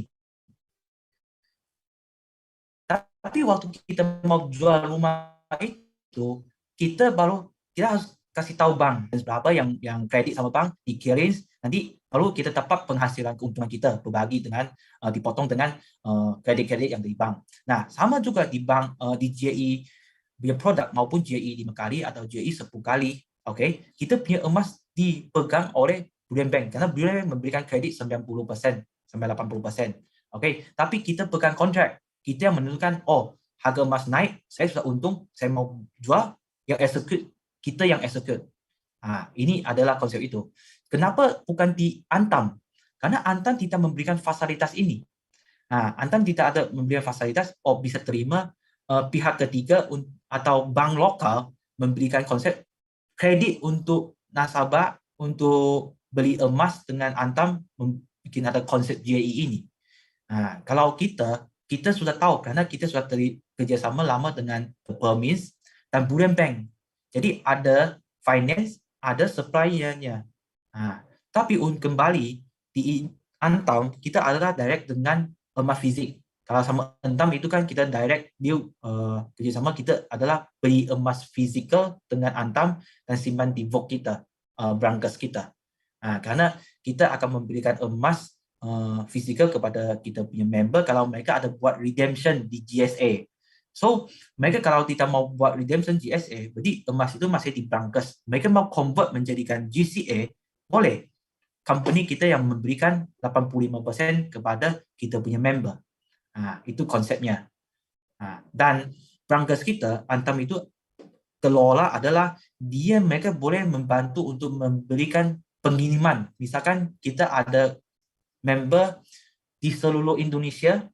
Tapi waktu kita mau jual rumah itu, kita harus kasih tahu bank berapa yang kredit sama bank dikirim, nanti baru kita dapat penghasilan keuntungan kita berbagi dengan dipotong dengan kredit-kredit yang dari bank. Nah, sama juga di bank di JI punya produk maupun JI 5 kali atau JI 10 kali, oke, kita punya emas dipegang oleh Buren Bank karena Buren Bank memberikan kredit 90% sampai 80%. Oke, tapi kita pegang kontrak. Kita yang menentukan, oh, harga emas naik, saya sudah untung, saya mau jual, yang execute, kita yang execute. Nah, ini adalah konsep itu. Kenapa bukan di Antam? Karena Antam tidak memberikan fasilitas ini. Nah, Antam tidak ada memberikan fasilitas, oh bisa terima pihak ketiga atau bank lokal memberikan konsep kredit untuk nasabah untuk beli emas dengan Antam bikin ada konsep JI ini. Nah, kalau kita sudah tahu karena kita sudah kerjasama lama dengan Permins dan Buren Bank. Jadi ada finance, ada suppliernya. Nah, tapi kembali di Antam kita adalah direct dengan emas fisik. Kalau sama Antam itu kan kita direct dia kerjasama kita adalah beli emas fisikal dengan Antam dan simpan di vault kita, branches kita. Nah, karena kita akan memberikan emas physical kepada kita punya member kalau mereka ada buat redemption di GSA. So, mereka kalau kita mau buat redemption GSA, berarti emas itu masih di branches. Mereka mau convert menjadikan GCA, boleh. Company kita yang memberikan 85% kepada kita punya member. Nah, itu konsepnya. Nah, dan branches kita, Antam itu kelola adalah mereka boleh membantu untuk memberikan pengiriman. Misalkan kita ada member di seluruh Indonesia,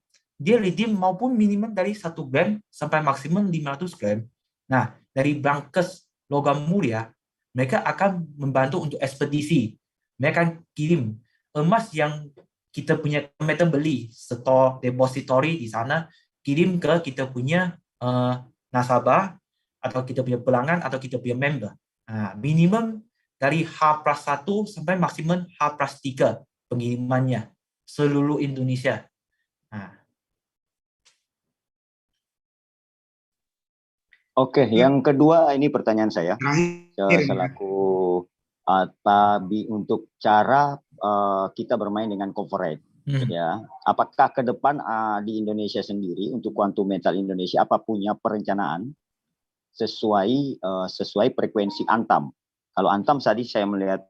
dia redeem maupun minimum dari 1 gram sampai maksimum 500 gram. Nah, dari branches logam mulia, mereka akan membantu untuk ekspedisi. Mereka akan kirim emas yang kita punya meter beli, store depository di sana, kirim ke kita punya nasabah, atau kita punya pelanggan, atau kita punya member. Nah, minimum dari H+1 sampai maksimum H+3 pengirimannya seluruh Indonesia. Nah. Oke, yang kedua ini pertanyaan saya selaku Tabi untuk cara kita bermain dengan coverage. Ya, apakah ke depan di Indonesia sendiri untuk Quantum Metal Indonesia apa punya perencanaan sesuai frekuensi Antam. Kalau Antam tadi saya mendengar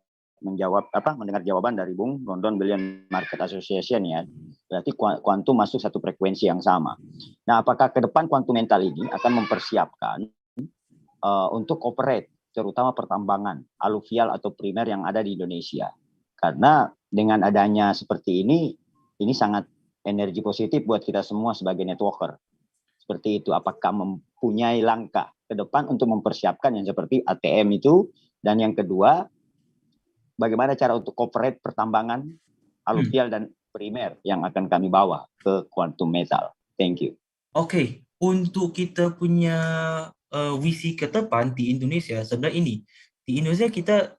jawaban dari Bung London Billion Market Association ya, berarti kuantum masuk satu frekuensi yang sama. Nah, apakah ke depan kuantum mental ini akan mempersiapkan untuk operate, terutama pertambangan aluvial atau primer yang ada di Indonesia? Karena dengan adanya seperti ini sangat energi positif buat kita semua sebagai networker. Seperti itu, apakah mempunyai langkah ke depan untuk mempersiapkan yang seperti ATM itu, dan yang kedua, bagaimana cara untuk corporate pertambangan aluvial dan primer yang akan kami bawa ke quantum metal. Thank you. Oke, untuk kita punya visi ke depan di Indonesia, sebenarnya ini di Indonesia kita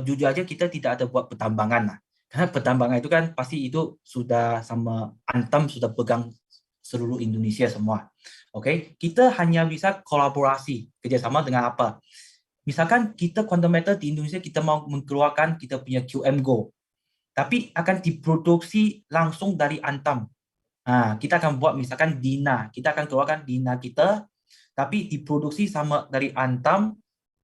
jujur aja kita tidak ada buat pertambangan lah. Karena pertambangan itu kan pasti itu sudah sama Antam sudah pegang seluruh Indonesia semua. Oke, kita hanya bisa kolaborasi kerjasama dengan apa? Misalkan kita quantum metal di Indonesia kita mau mengeluarkan kita punya QM-Go, tapi akan diproduksi langsung dari Antam. Nah, kita akan buat misalkan Dina, kita akan keluarkan Dina kita, tapi diproduksi sama dari Antam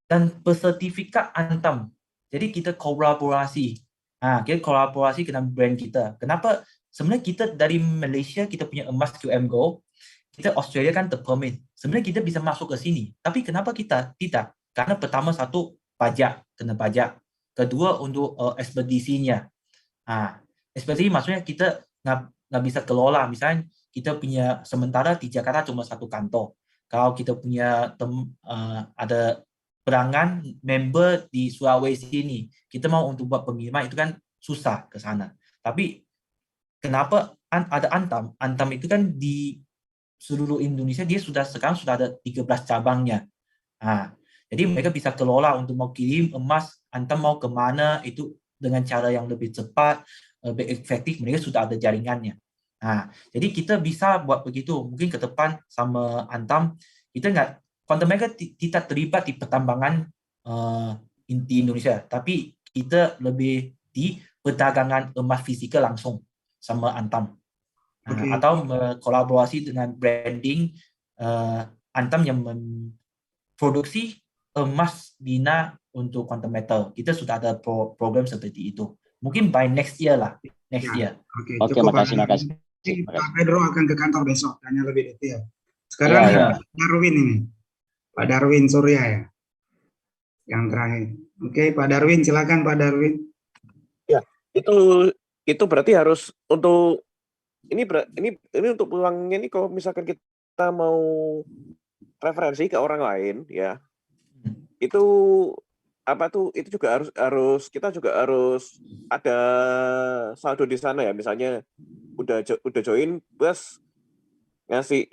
dan bersertifikat Antam. Jadi kita kolaborasi. Kita kolaborasi dengan brand kita. Kenapa? Sebenarnya kita dari Malaysia kita punya emas QM-Go, kita Australia kan terpermit. Sebenarnya kita bisa masuk ke sini. Tapi kenapa kita tidak? Karena pertama satu pajak, kena pajak. Kedua untuk ekspedisinya. Ekspedisi maksudnya kita nggak bisa kelola. Misalnya kita punya sementara di Jakarta cuma satu kantor. Kalau kita punya ada perangan member di Sulawesi ini, kita mau untuk buat pengiriman itu kan susah ke sana. Tapi kenapa ada Antam? Antam itu kan di seluruh Indonesia dia sekarang sudah ada 13 cabangnya. Jadi mereka bisa kelola untuk mau kirim emas, Antam mau kemana itu dengan cara yang lebih cepat, lebih efektif. Mereka sudah ada jaringannya. Jadi kita bisa buat begitu. Mungkin ke depan sama Antam kita quantum mereka tidak terlibat di pertambangan di Indonesia, tapi kita lebih di perdagangan emas fisikal langsung sama Antam. Atau kolaborasi dengan branding Antam yang memproduksi emas Dina untuk quantum metal. Kita sudah ada program seperti itu. Mungkin by next year lah. Oke, makasih. Pak Pedro akan ke kantor besok, tanya lebih detail. Sekarang Darwin ini. Pak Darwin Surya ya. Yang terakhir. Oke, Pak Darwin, silakan Pak Darwin. Ya, itu berarti harus untuk ini untuk peluangnya ini kalau misalkan kita mau referensi ke orang lain ya. Itu itu juga harus kita juga harus ada saldo di sana ya. Misalnya udah join plus ngasih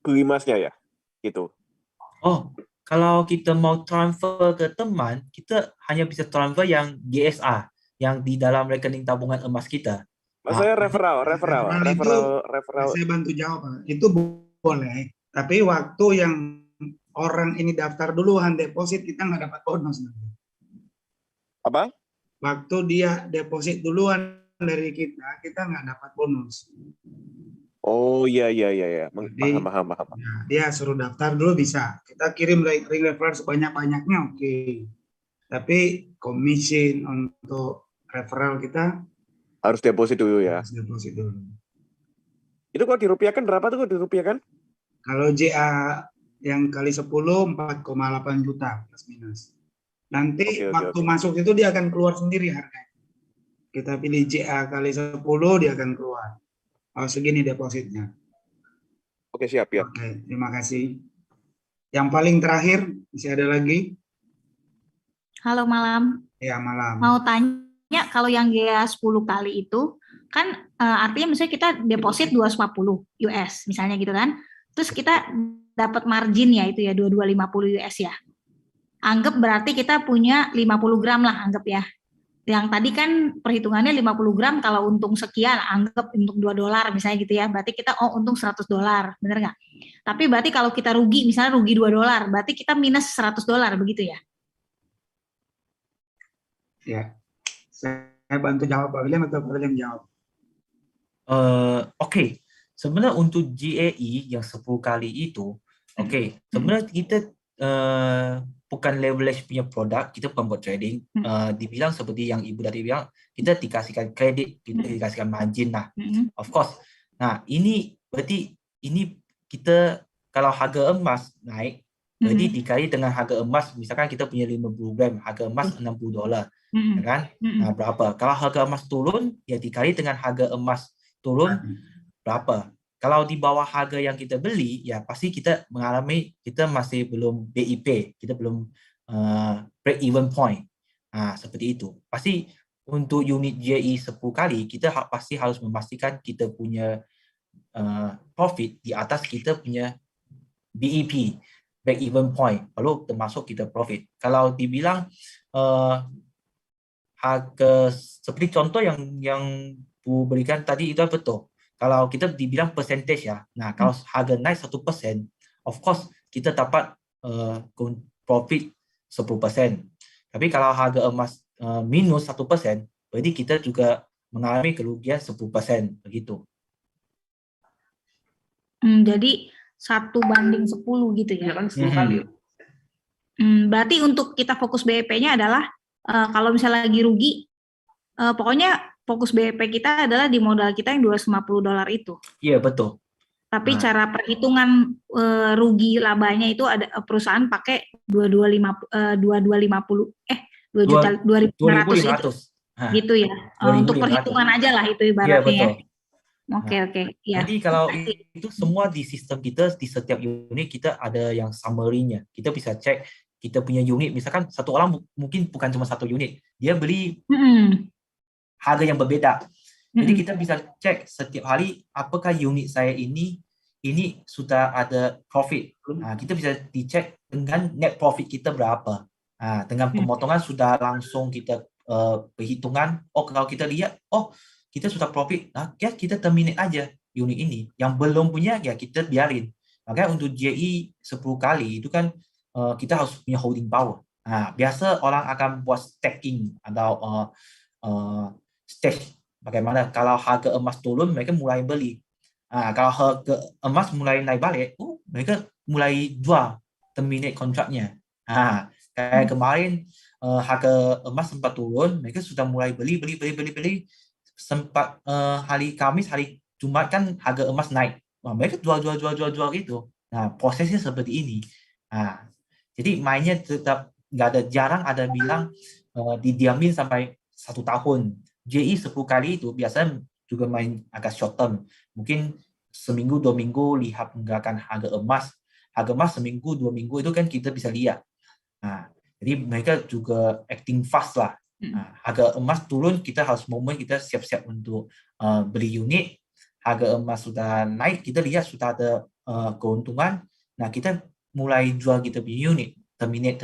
beli emasnya ya. Gitu. Kalau kita mau transfer ke teman, kita hanya bisa transfer yang GSA, yang di dalam rekening tabungan emas kita. Maksudnya referral. Saya bantu jawab, itu boleh. Tapi waktu yang orang ini daftar duluan deposit, kita nggak dapat bonus. Apa? Waktu dia deposit duluan dari kita nggak dapat bonus. Oh iya. Paham. Ya, dia suruh daftar dulu bisa. Kita kirim ring referral sebanyak-banyaknya oke. Tapi commission untuk referral kita harus deposit dulu ya. Harus deposit dulu. Itu kalau dirupiahkan berapa tuh kalau dirupiahkan? Kalau JA yang kali 10 4,8 juta plus minus. Nanti waktu masuk itu dia akan keluar sendiri harganya. Kita pilih JA kali 10 dia akan keluar. Segini depositnya. Oke, siap ya. Oke, terima kasih. Yang paling terakhir, masih ada lagi? Halo, malam. Ya, malam. Mau tanya, kalau yang GA 10 kali itu, kan artinya misalnya kita deposit 250 US, misalnya gitu kan. Terus kita dapat margin ya, itu ya, 2250 US ya. Anggap berarti kita punya 50 gram lah, anggap ya. Yang tadi kan perhitungannya 50 gram kalau untung sekian, anggap untung $2 misalnya gitu ya, berarti kita untung $100, bener nggak? Tapi berarti kalau kita rugi, misalnya rugi $2, berarti kita minus $100, begitu ya? Ya, saya bantu jawab Pak William atau Pak William jawab? Oke. Sebenarnya untuk GAE yang 10 kali itu, Okey, sebenarnya kita bukan leverage punya produk, kita bukan buat trading. Dibilang seperti yang Ibu tadi bilang, kita dikasihkan kredit, kita dikasihkan margin lah. Of course. Nah, ini berarti ini kita kalau harga emas naik, berarti dikali dengan harga emas, misalkan kita punya 50 gram, harga emas $60, ya kan? Nah, berapa? Kalau harga emas turun, ya dikali dengan harga emas turun berapa? Kalau di bawah harga yang kita beli, ya pasti kita mengalami, kita masih belum BIP, kita belum break even point. Seperti itu. Pasti untuk unit JI 10 kali, kita pasti harus memastikan kita punya profit di atas kita punya BEP, break even point, lalu termasuk kita profit. Kalau dibilang harga seperti contoh yang Bu berikan tadi itu betul. Kalau kita dibilang percentage ya, nah kalau harga naik 1%, of course kita dapat profit 10%. Tapi kalau harga emas minus 1%, berarti kita juga mengalami kerugian 10%, begitu. Jadi 1:10 gitu ya? Ya kan 10 kali. Berarti untuk kita fokus BEP-nya adalah kalau misalnya lagi rugi, pokoknya fokus BEP kita adalah di modal kita yang $250 itu. Iya, betul. Tapi cara perhitungan rugi labanya itu ada perusahaan pakai 2.500 itu. Gitu ya. Untuk perhitungan aja lah itu ibaratnya ya. Oke. Ya. Jadi kalau itu semua di sistem kita, di setiap unit kita ada yang summary-nya. Kita bisa cek kita punya unit, misalkan satu orang mungkin bukan cuma satu unit, dia beli harga yang berbeda. Jadi kita bisa cek setiap hari apakah unit saya ini sudah ada profit. Kita bisa dicek dengan net profit kita berapa. Dengan pemotongan sudah langsung kita perhitungan. Kalau kita lihat, kita sudah profit, ya kita terminate aja unit ini. Yang belum punya, ya kita biarin. Makanya untuk JI 10 kali itu kan kita harus punya holding power. Biasa orang akan buat stacking atau stage. Bagaimana kalau harga emas turun, mereka mulai beli. Kalau harga emas mulai naik balik, mereka mulai jual, terminate kontraknya. Kayak kemarin harga emas sempat turun, mereka sudah mulai beli. Sempat hari Kamis, hari Jumat kan harga emas naik. Mereka jual gitu. Prosesnya seperti ini. Jadi mainnya tetap jarang ada bilang didiamin sampai 1 tahun. JI 10 kali itu biasanya juga main agak short term. Mungkin seminggu 2 minggu lihat menggerakkan harga emas. Harga emas seminggu 2 minggu itu kan kita bisa lihat. Jadi mereka juga acting fast lah. Harga emas turun, kita harus kita siap-siap untuk beli unit. Harga emas sudah naik, kita lihat sudah ada keuntungan. Kita mulai jual kita punya unit. Terminate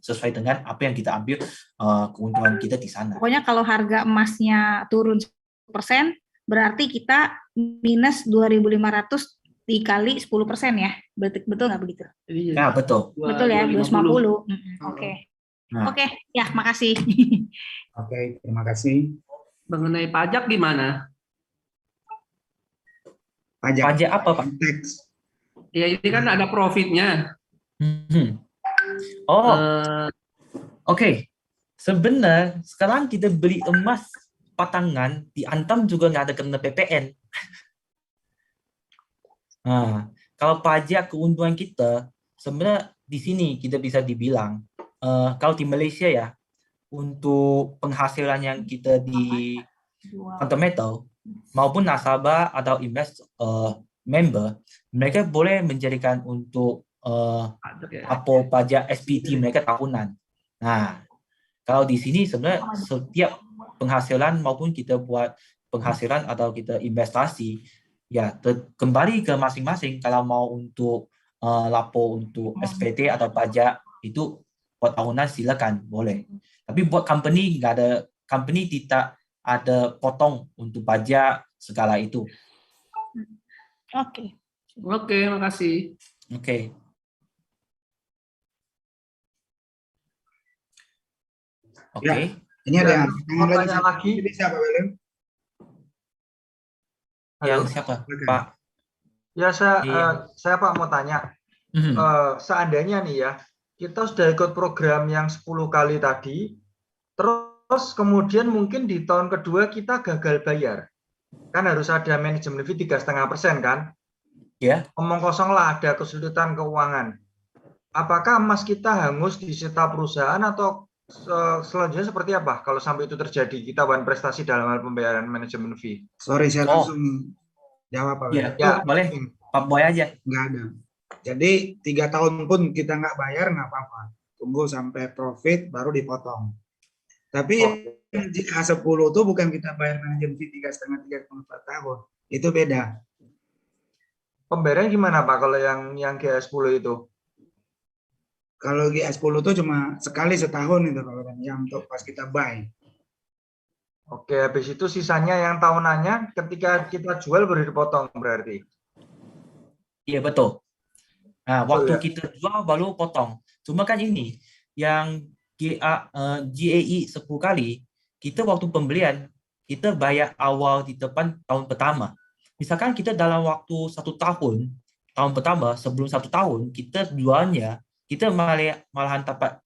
sesuai dengan apa yang kita ambil keuntungan kita di sana. Pokoknya kalau harga emasnya turun 10%, berarti kita minus 2.500 dikali 10% ya. Betul nggak begitu? Ya, betul. Betul ya, 250. Oke, ya makasih. Oke, terima kasih. Mengenai pajak gimana? Pajak apa, Pak? Ya ini kan ada profitnya. Oke. Sebenarnya sekarang kita beli emas patangan di Antam juga nggak ada kena PPN. Kalau pajak keuntungan kita sebenarnya di sini kita bisa dibilang kalau di Malaysia ya, untuk penghasilan yang kita di fundamental maupun nasabah atau member, mereka boleh menjadikan untuk pajak SPT mereka tahunan. Kalau di sini sebenarnya setiap penghasilan maupun kita buat penghasilan atau kita investasi, ya kembali ke masing-masing. Kalau mau untuk lapor untuk SPT atau pajak itu buat tahunan silakan boleh. Tapi buat company nggak ada, company tidak ada potong untuk pajak segala itu. Oke, makasih. Oke. Ya, ini ada mau tanya lagi. Siapa, William? Yang siapa? Pak? Ya, saya Pak mau tanya. seandainya nih ya, kita sudah ikut program yang 10 kali tadi, terus kemudian mungkin di tahun kedua kita gagal bayar. Kan harus ada manajemen fee 3,5% kan? Ya. Omong kosong lah, ada kesulitan keuangan. Apakah emas kita hangus disita perusahaan atau selanjutnya seperti apa kalau sampai itu terjadi, kita wan prestasi dalam hal pembayaran manajemen fee? Sorry, saya langsung jawab Pak. Ya, boleh. Pak Boy aja. Nggak ada. Jadi 3 tahun pun kita nggak bayar nggak apa-apa. Tunggu sampai profit baru dipotong. Tapi jika 10 itu bukan kita bayar manajemen fee 3,5-3,4 tahun. Itu beda. Pembayarannya gimana Pak kalau yang GA10 itu? Kalau GA10 itu cuma sekali setahun itu kalau yang untuk pas kita buy. Oke, habis itu sisanya yang tahunannya ketika kita jual baru dipotong berarti. Iya betul. Nah, waktu ya? kita jual baru potong. Cuma kan ini yang GAI 10 kali, kita waktu pembelian kita bayar awal di depan tahun pertama. Misalkan kita dalam waktu 1 tahun pertama sebelum 1 tahun kita jualnya, kita malahan dapat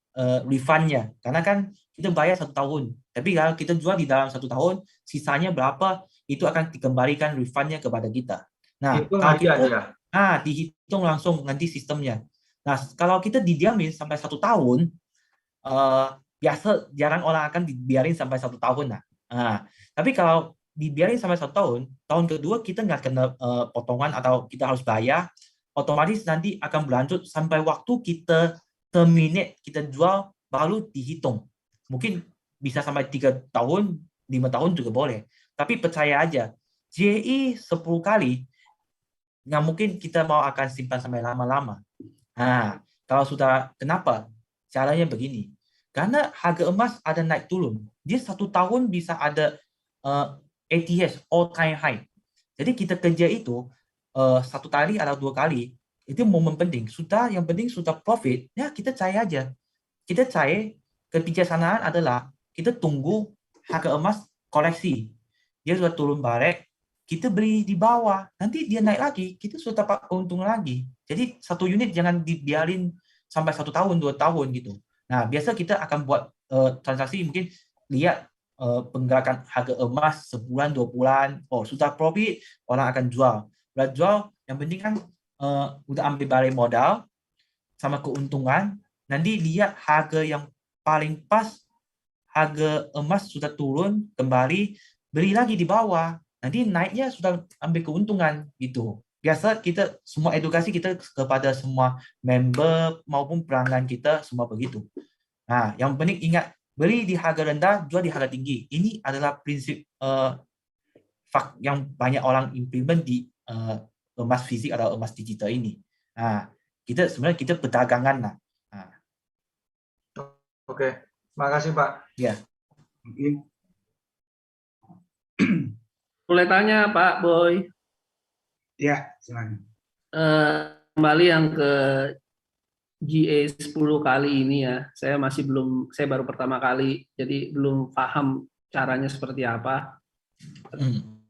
refundnya karena kan kita bayar 1 tahun. Tapi kalau kita jual di dalam 1 tahun, sisanya berapa itu akan dikembalikan refundnya kepada kita. Nah, kalau kita dihitung langsung nanti sistemnya. Nah, kalau kita didiamin sampai 1 tahun, biasa jarang orang akan dibiarin sampai 1 tahun lah. Nah, tapi kalau dibiarin sampai 1 tahun, tahun kedua kita nggak kena potongan atau kita harus bayar, otomatis nanti akan berlanjut sampai waktu kita terminate, kita jual baru dihitung. Mungkin bisa sampai 3 tahun, 5 tahun juga boleh. Tapi percaya aja, GAI 10 kali nggak mungkin kita mau akan simpan sampai lama-lama. Nah, kalau sudah kenapa? Caranya begini. Karena harga emas ada naik turun. Dia 1 tahun bisa ada ATH, all time high. Jadi kita kerja itu 1 kali atau 2 kali, itu momen penting. Yang penting sudah profit, ya kita cair aja. Kita cair, kebijaksanaan adalah kita tunggu harga emas koreksi. Dia sudah turun balik, kita beli di bawah, nanti dia naik lagi, kita sudah dapat untung lagi. Jadi 1 unit jangan dibiarin sampai 1 tahun, 2 tahun gitu. Nah, biasa kita akan buat transaksi, mungkin lihat penggerakan harga emas sebulan, 2 bulan, sudah profit, orang akan jual. Udah jual, yang penting kan udah ambil balik modal sama keuntungan, nanti lihat harga yang paling pas, harga emas sudah turun kembali, beli lagi di bawah, nanti naiknya sudah ambil keuntungan gitu. Biasa kita semua edukasi kita kepada semua member maupun pelanggan kita semua begitu. Nah, yang penting ingat, beli di harga rendah, jual di harga tinggi. Ini adalah prinsip yang banyak orang implement di emas fisik atau emas digital ini. Nah, sebenarnya kita perdagangan lah. Nah. Oke, makasih Pak. Ya. Boleh tanya Pak Boy? Ya, silakan. Kembali yang ke GA 10 kali ini ya, saya baru pertama kali, jadi belum paham caranya seperti apa.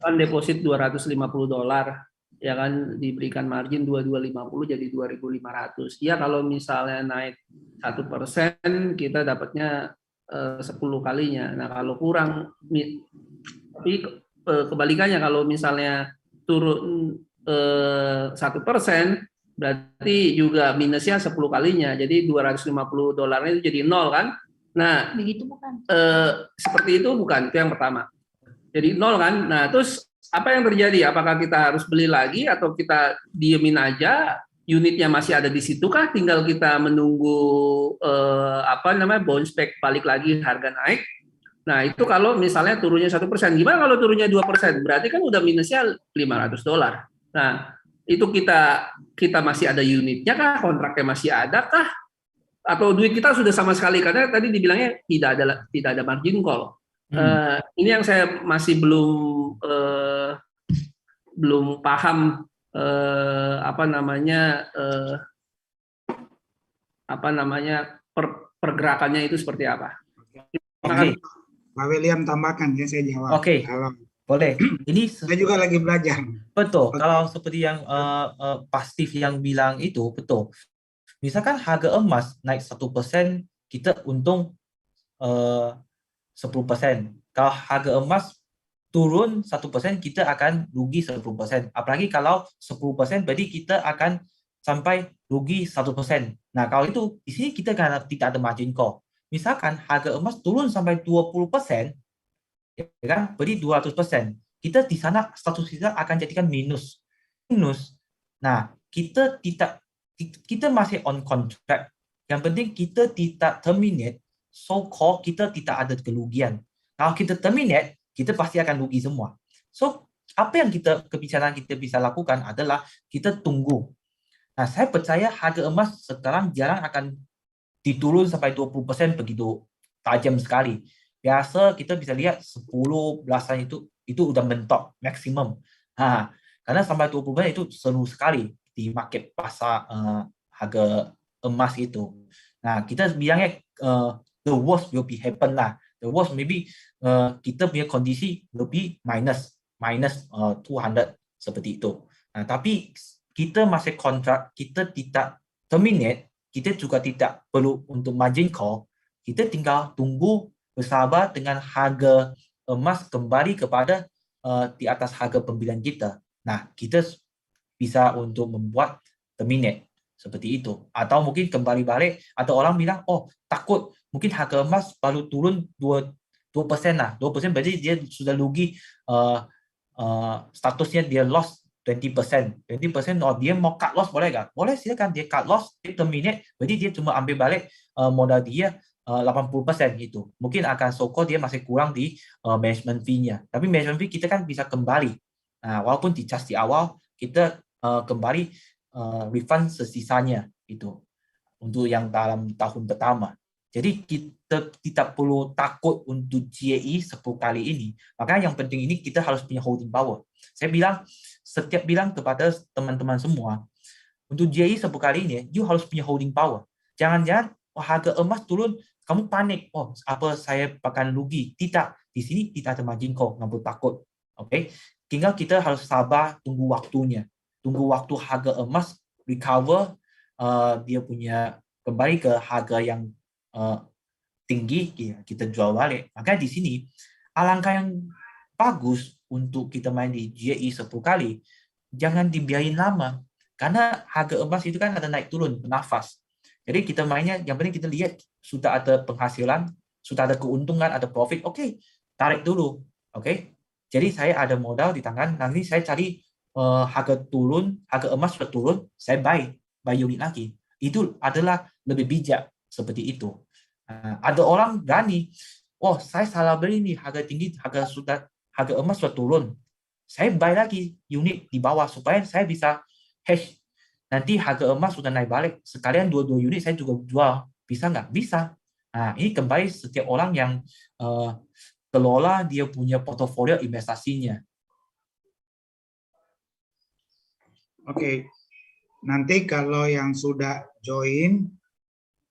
Kan deposit $250, ya kan, diberikan margin 2250 jadi 2.500. Ya kalau misalnya naik 1%, kita dapatnya 10 kalinya. Nah kalau kurang, tapi kebalikannya kalau misalnya turun 1%, berarti juga minusnya 10 kalinya, jadi $250 itu jadi 0 kan? Nah, begitu bukan? Seperti itu bukan, itu yang pertama. Jadi 0 kan? Nah, terus apa yang terjadi? Apakah kita harus beli lagi atau kita diemin aja? Unitnya masih ada di situ kah? Tinggal kita menunggu bounce back, balik lagi harga naik. Nah, itu kalau misalnya turunnya 1%. Gimana kalau turunnya 2%? Berarti kan udah minusnya $500. Nah, itu kita masih ada unitnya kah, kontraknya masih ada kah, atau duit kita sudah sama sekali, karena tadi dibilangnya tidak ada margin call. Ini yang saya masih belum paham pergerakannya itu seperti apa. Pak William tambahkan ya, saya jawab. Oke. Boleh. Ini Saya juga lagi belajar. betul. Oke. Kalau seperti yang pasif yang bilang itu betul. Misalkan harga emas naik 1%, kita untung 10%. Kalau harga emas turun 1%, kita akan rugi 10%. Apalagi kalau 10%, berarti kita akan sampai rugi 1%. Nah, kalau itu di sini kita kan tidak ada margin call. Misalkan harga emas turun sampai 20%, ya kan? Berarti 200%. Kita di sana status kita akan jadikan minus. Minus. Nah, kita masih on contract. Yang penting kita tidak terminate, so called kita tidak ada kerugian. Kalau kita terminate, kita pasti akan rugi semua. So, apa yang kebiasaan kita bisa lakukan adalah kita tunggu. Nah, saya percaya harga emas sekarang jarang akan diturun sampai 20% begitu tajam sekali. Biasa kita bisa lihat 10 belasan itu udah mentok maksimum. Nah, karena sampai 20% itu seru sekali di market pasar harga emas itu. Nah, kita bilangnya the worst will be happen lah. The worst maybe kita punya kondisi lebih minus 200 seperti itu. Nah, tapi kita masih kontrak, kita tidak terminate, kita juga tidak perlu untuk margin call. Kita tinggal tunggu bersabar dengan harga emas kembali kepada di atas harga pembelian kita. Nah, kita bisa untuk membuat terminate seperti itu. Atau mungkin kembali balik, atau orang bilang, oh takut mungkin harga emas baru turun 2% lah. 2% berarti dia sudah rugi, statusnya dia loss 20%. 20%, oh dia mau cut loss boleh nggak? Boleh, silakan dia cut loss, dia terminate, berarti dia cuma ambil balik modal dia 80% gitu. Mungkin akan soko dia masih kurang di management fee-nya. Tapi management fee kita kan bisa kembali. Nah, walaupun di charge di awal, kita kembali refund sesisanya itu untuk yang dalam tahun pertama. Jadi kita tidak perlu takut untuk GAE 10 kali ini. Makanya yang penting ini kita harus punya holding power. Saya setiap bilang kepada teman-teman semua, untuk GAE 10 kali ini, you harus punya holding power. Jangan-jangan harga emas turun, kamu panik. Oh, apa saya akan rugi? Tidak. Di sini tidak ada margin call, nggak perlu takut. Oke, tinggal kita harus sabar, tunggu waktunya. Tunggu waktu harga emas recover, dia punya kembali ke harga yang tinggi, kita jual balik. Makanya di sini alangkah yang bagus untuk kita main di GAE 10 kali, jangan dibiarin lama. Karena harga emas itu kan ada naik turun, bernafas. Jadi kita mainnya, yang penting kita lihat sudah ada penghasilan, sudah ada keuntungan, ada profit, oke, tarik dulu. Oke. Jadi saya ada modal di tangan, nanti saya cari harga turun, harga emas sudah turun, saya buy unit lagi. Itu adalah lebih bijak seperti itu. Ada orang berani, oh saya salah beli nih, harga tinggi, harga emas sudah turun, saya buy lagi unit di bawah supaya saya bisa hedge. Nanti harga emas sudah naik balik, sekalian dua unit saya juga jual, bisa nggak? Bisa. Nah, ini kembali setiap orang yang kelola dia punya portofolio investasinya. Oke. Nanti kalau yang sudah join,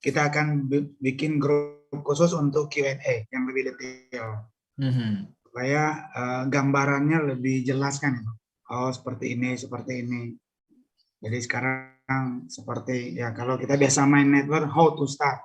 kita akan bikin grup khusus untuk Q&A yang lebih detail. Supaya gambarannya lebih jelas kan. Oh, seperti ini, seperti ini. Jadi sekarang seperti, ya kalau kita biasa main network, how to start.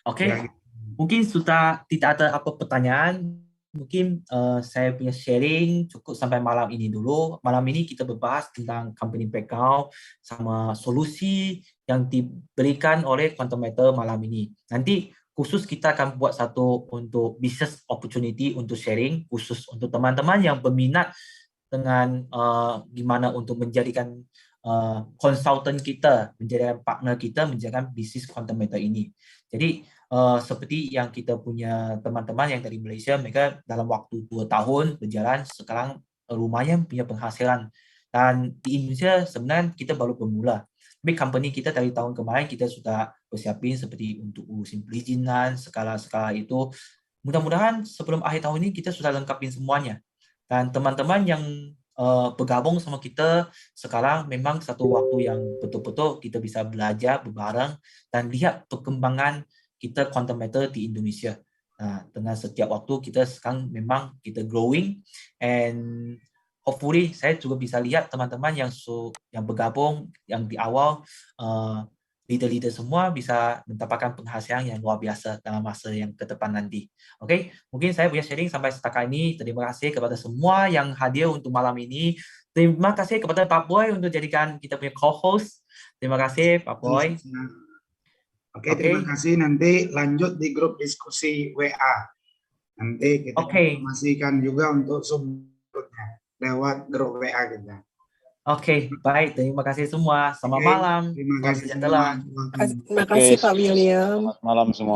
Oke, mungkin sudah tidak ada apa pertanyaan. Mungkin saya punya sharing cukup sampai malam ini dulu. Malam ini kita berbahas tentang company background sama solusi yang diberikan oleh Quantum Matter malam ini. Nanti khusus kita akan buat satu untuk business opportunity untuk sharing, khusus untuk teman-teman yang berminat dengan gimana untuk menjadikan konsultan kita, menjadikan partner kita, menjalankan bisnis Quantum Matter ini. Jadi seperti yang kita punya teman-teman yang dari Malaysia, mereka dalam waktu 2 tahun berjalan, sekarang lumayan punya penghasilan. Dan di Indonesia sebenarnya kita baru bermula. Tapi company kita dari tahun kemarin kita sudah persiapin seperti untuk urusin perizinan, skala-skala itu. Mudah-mudahan sebelum akhir tahun ini kita sudah lengkapin semuanya. Dan teman-teman yang bergabung sama kita sekarang memang satu waktu yang betul-betul kita bisa belajar bareng dan lihat perkembangan kita Quantum Matter di Indonesia. Nah, dengan setiap waktu kita sekarang memang kita growing, and hopefully saya juga bisa lihat teman-teman yang bergabung yang di awal, leader-leader semua bisa mendapatkan penghasilan yang luar biasa dalam masa yang ke depan nanti. Oke, mungkin saya punya sharing sampai setakat ini. Terima kasih kepada semua yang hadir untuk malam ini. Terima kasih kepada Pak Boy untuk jadikan kita punya co-host. Terima kasih Pak Boy. Oke, terima kasih. Nanti lanjut di grup diskusi WA. Nanti kita informasikan juga untuk sumbernya lewat grup WA kita. Oke, baik. Terima kasih semua. Selamat malam. Terima kasih Sejahtera. semua. Terima kasih Pak William. Selamat malam semua.